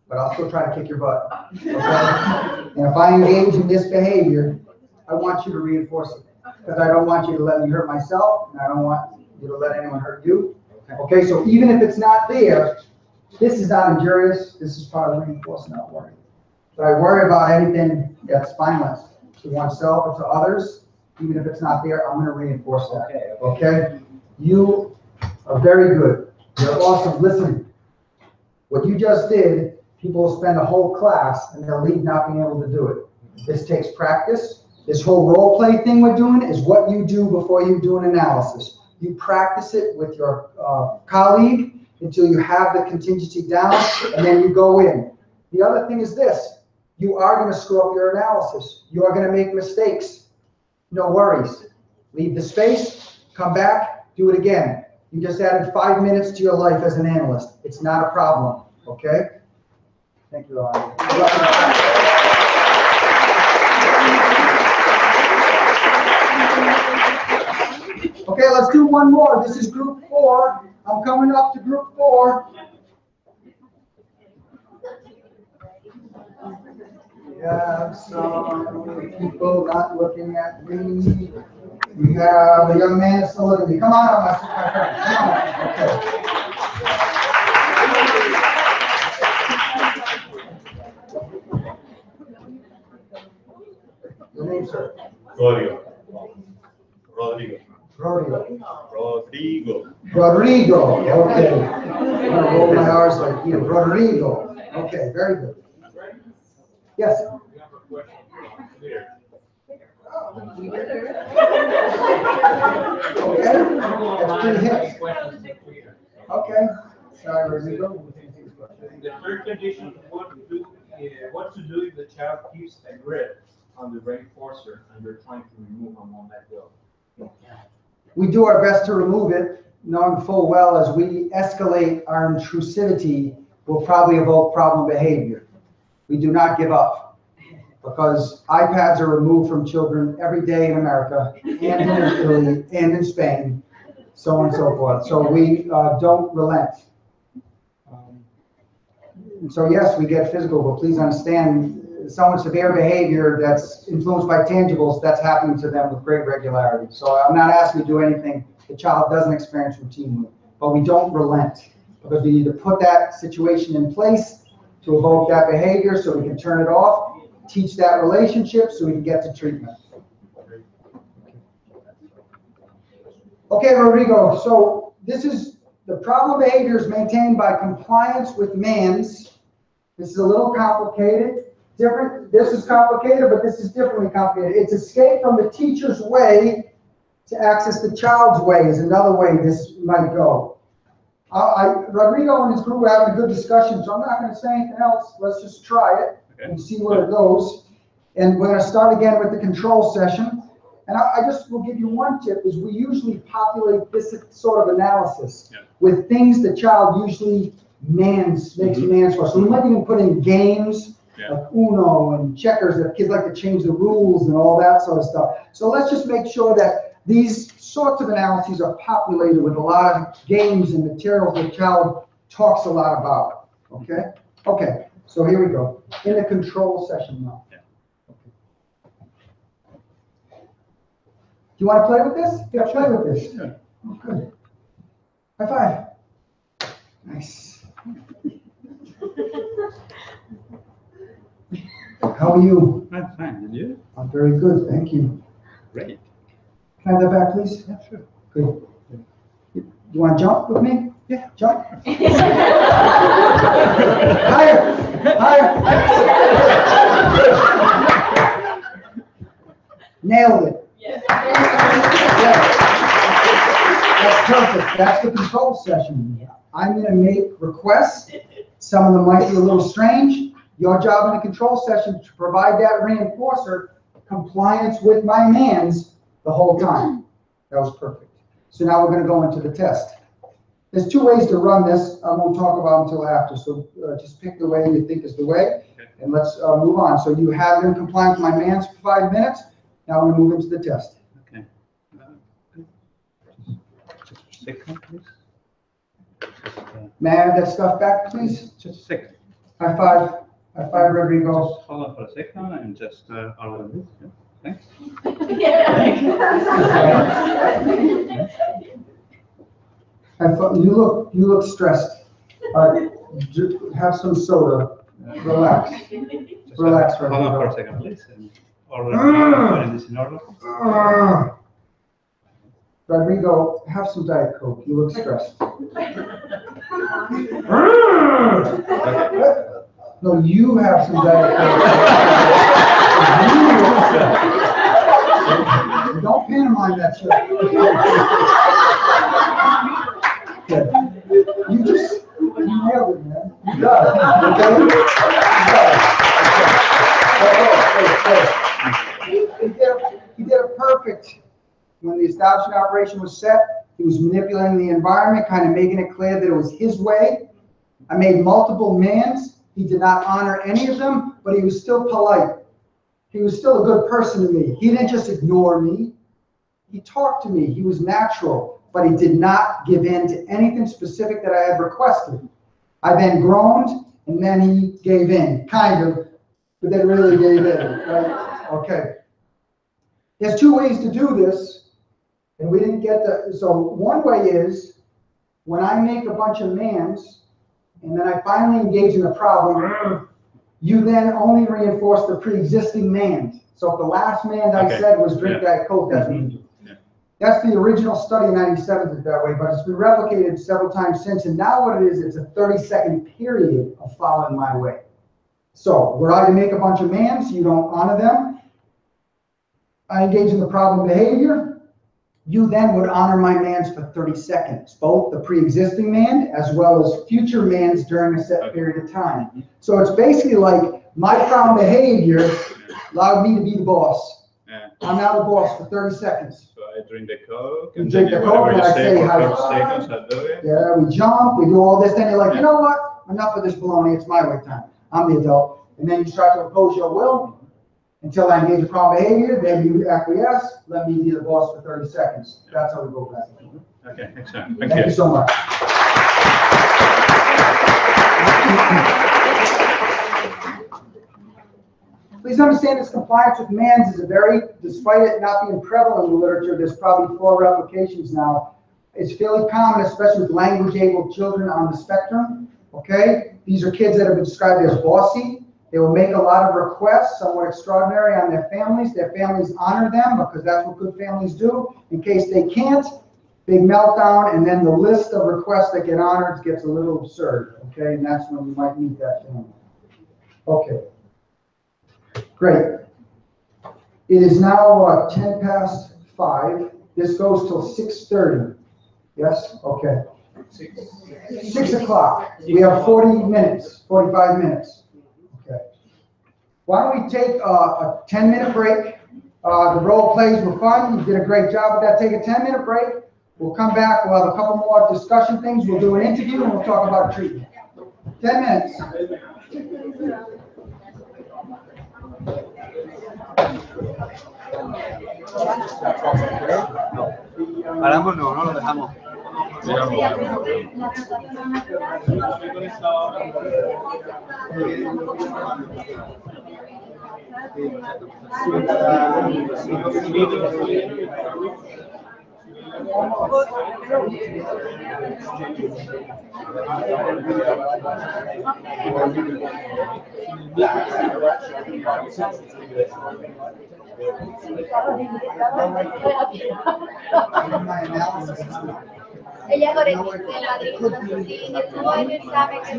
but I'll still try to kick your butt. Okay? And if I engage in this behavior, I want you to reinforce it. Because I don't want you to let me hurt myself, and I don't want you to let anyone hurt you. Okay, so even if it's not there, this is not injurious. This is part of reinforcement, not worry. But I worry about anything that's spineless to oneself or to others. Even if it's not there, I'm going to reinforce that. Okay? You are very good. You're awesome. Listen, what you just did, people will spend a whole class and they'll leave not being able to do it. This takes practice. This whole role play thing we're doing is what you do before you do an analysis. You practice it with your colleague until you have the contingency down, and then you go in. The other thing is this. You are going to screw up your analysis. You are going to make mistakes. No worries. Leave the space, come back, do it again. You just added 5 minutes to your life as an analyst. It's not a problem, okay? Thank you, Ryan. Okay, let's do one more. This is group 4. I'm coming up to group 4. We have some people not looking at me. We have a young man still looking at me. Come on, my friend. Come on. Okay. Your name, sir? Rodrigo. Okay. I'm gonna roll my R's like you. Rodrigo. Okay, very good. Yes. We have a question here. Okay. That's pretty hip. Okay. Sorry, Rodrigo. The third condition, what to do if the child keeps a grip on the reinforcer and you're trying to remove them on that go? We do our best to remove it, knowing full well as we escalate our intrusivity will probably evoke problem behavior. We do not give up because iPads are removed from children every day in America and in Italy and in Spain, so on and so forth. So we don't relent. So yes, we get physical, but please understand someone's severe behavior that's influenced by tangibles, that's happening to them with great regularity. So I'm not asking you to do anything the child doesn't experience routinely, but we don't relent because we need to put that situation in place to evoke that behavior so we can turn it off, teach that relationship so we can get to treatment. Okay, Rodrigo, so this is the problem behavior is maintained by compliance with MANS. This is a little complicated. Different. This is complicated, but this is differently complicated. It's escape from the teacher's way to access the child's way is another way this might go. Rodrigo and his group were having a good discussion, so I'm not going to say anything else. Let's just try it and see where it goes. And we're going to start again with the control session. And I just will give you one tip, is we usually populate this sort of analysis with things the child usually makes mans for us. So we might even put in games like Uno and checkers that kids like to change the rules and all that sort of stuff. So let's just make sure that these sorts of analyses are populated with a lot of games and materials the child talks a lot about. Okay? Okay, so here we go. In the control session now. Do you want to play with this? Yeah, play with this. Yeah. Oh, good. High five. Nice. How are you? I'm fine, and you? I'm very good, thank you. Great. Can I have that back, please? Yeah, sure. Good. You want to jump with me? Yeah. Jump. Higher. Higher. Nailed it. Yes. That's perfect. That's the control session. I'm going to make requests. Some of them might be a little strange. Your job in the control session is to provide that reinforcer compliance with my mans the whole time. That was perfect. So now we're going to go into the test. There's two ways to run this. I won't talk about until after. So just pick the way you think is the way, and let's move on. So you have been compliant with my mans for 5 minutes. Now we're going to move into the test. Okay. Just a second, please. May I have that stuff back, please? Just a second. High five. High five, Rodrigo. Just hold on for a second and just order this. Yeah. Thanks. You look stressed. Have some soda. Relax. Relax, hold on for a Rodrigo. second, please. And order this in order. Rodrigo, have some Diet Coke. You look stressed. No, you have some Diet Coke. Don't pantomime that shit. Okay. You nailed it, man. You got it. Okay? You got it. He did it perfect. When the establishment operation was set, he was manipulating the environment, kind of making it clear that it was his way. I made multiple mans. He did not honor any of them, but he was still polite. He was still a good person to me. He didn't just ignore me. He talked to me. He was natural, but he did not give in to anything specific that I had requested. I then groaned, and then he gave in, kind of, but then really gave in, right? Okay. There's two ways to do this. And we didn't get the, so one way is when I make a bunch of mans and then I finally engage in the problem, you then only reinforce the pre-existing mans. So if the last man I said was drink that Coke, that's what you do. That's the original study in 97 did that way, but it's been replicated several times since. And now what it is, it's a 30-second period of following my way. So were I to make a bunch of mans, you don't honor them. I engage in the problem behavior. You then would honor my mans for 30 seconds, both the pre-existing man as well as future mans during a set period of time. So it's basically like my problem behavior allowed me to be the boss. Yeah. I'm now the boss for 30 seconds. So I drink the Coke. You drink the Coke and I say for hi. 30 seconds, I do it. Yeah, we jump, we do all this, then you're like, you know what? Enough of this baloney, it's my way time. I'm the adult. And then you start to impose your will. Until I engage in problem behavior, then you acquiesce, let me be the boss for 30 seconds. That's how we go back. Okay, excellent. Thank you so much. Please understand this compliance with mans is a very, despite it not being prevalent in the literature, there's probably 4 replications now. It's fairly common, especially with language-able children on the spectrum, okay? These are kids that have been described as bossy. They will make a lot of requests, somewhat extraordinary, on their families. Their families honor them because that's what good families do. In case they can't, big meltdown, and then the list of requests that get honored gets a little absurd, okay? And that's when you might meet that family. Okay. Great. It is now 10 past 5. This goes till 6:30. Yes? Okay. 6 o'clock. We have 40 minutes, 45 minutes. Okay. Why don't we take a 10-minute break? The role plays were fun. You did a great job with that. Take a 10-minute break. We'll come back. We'll have a couple more discussion things. We'll do an interview and we'll talk about treatment. 10 minutes. Paramos, no, no lo dejamos. Ella con el sí, estuvo en el examen que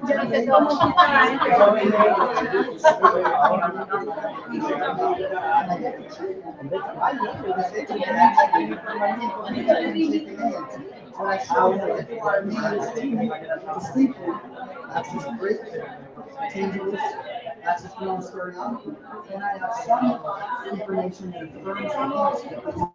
yo no sé cómo. That's just when I was starting out. And I have some information that confirms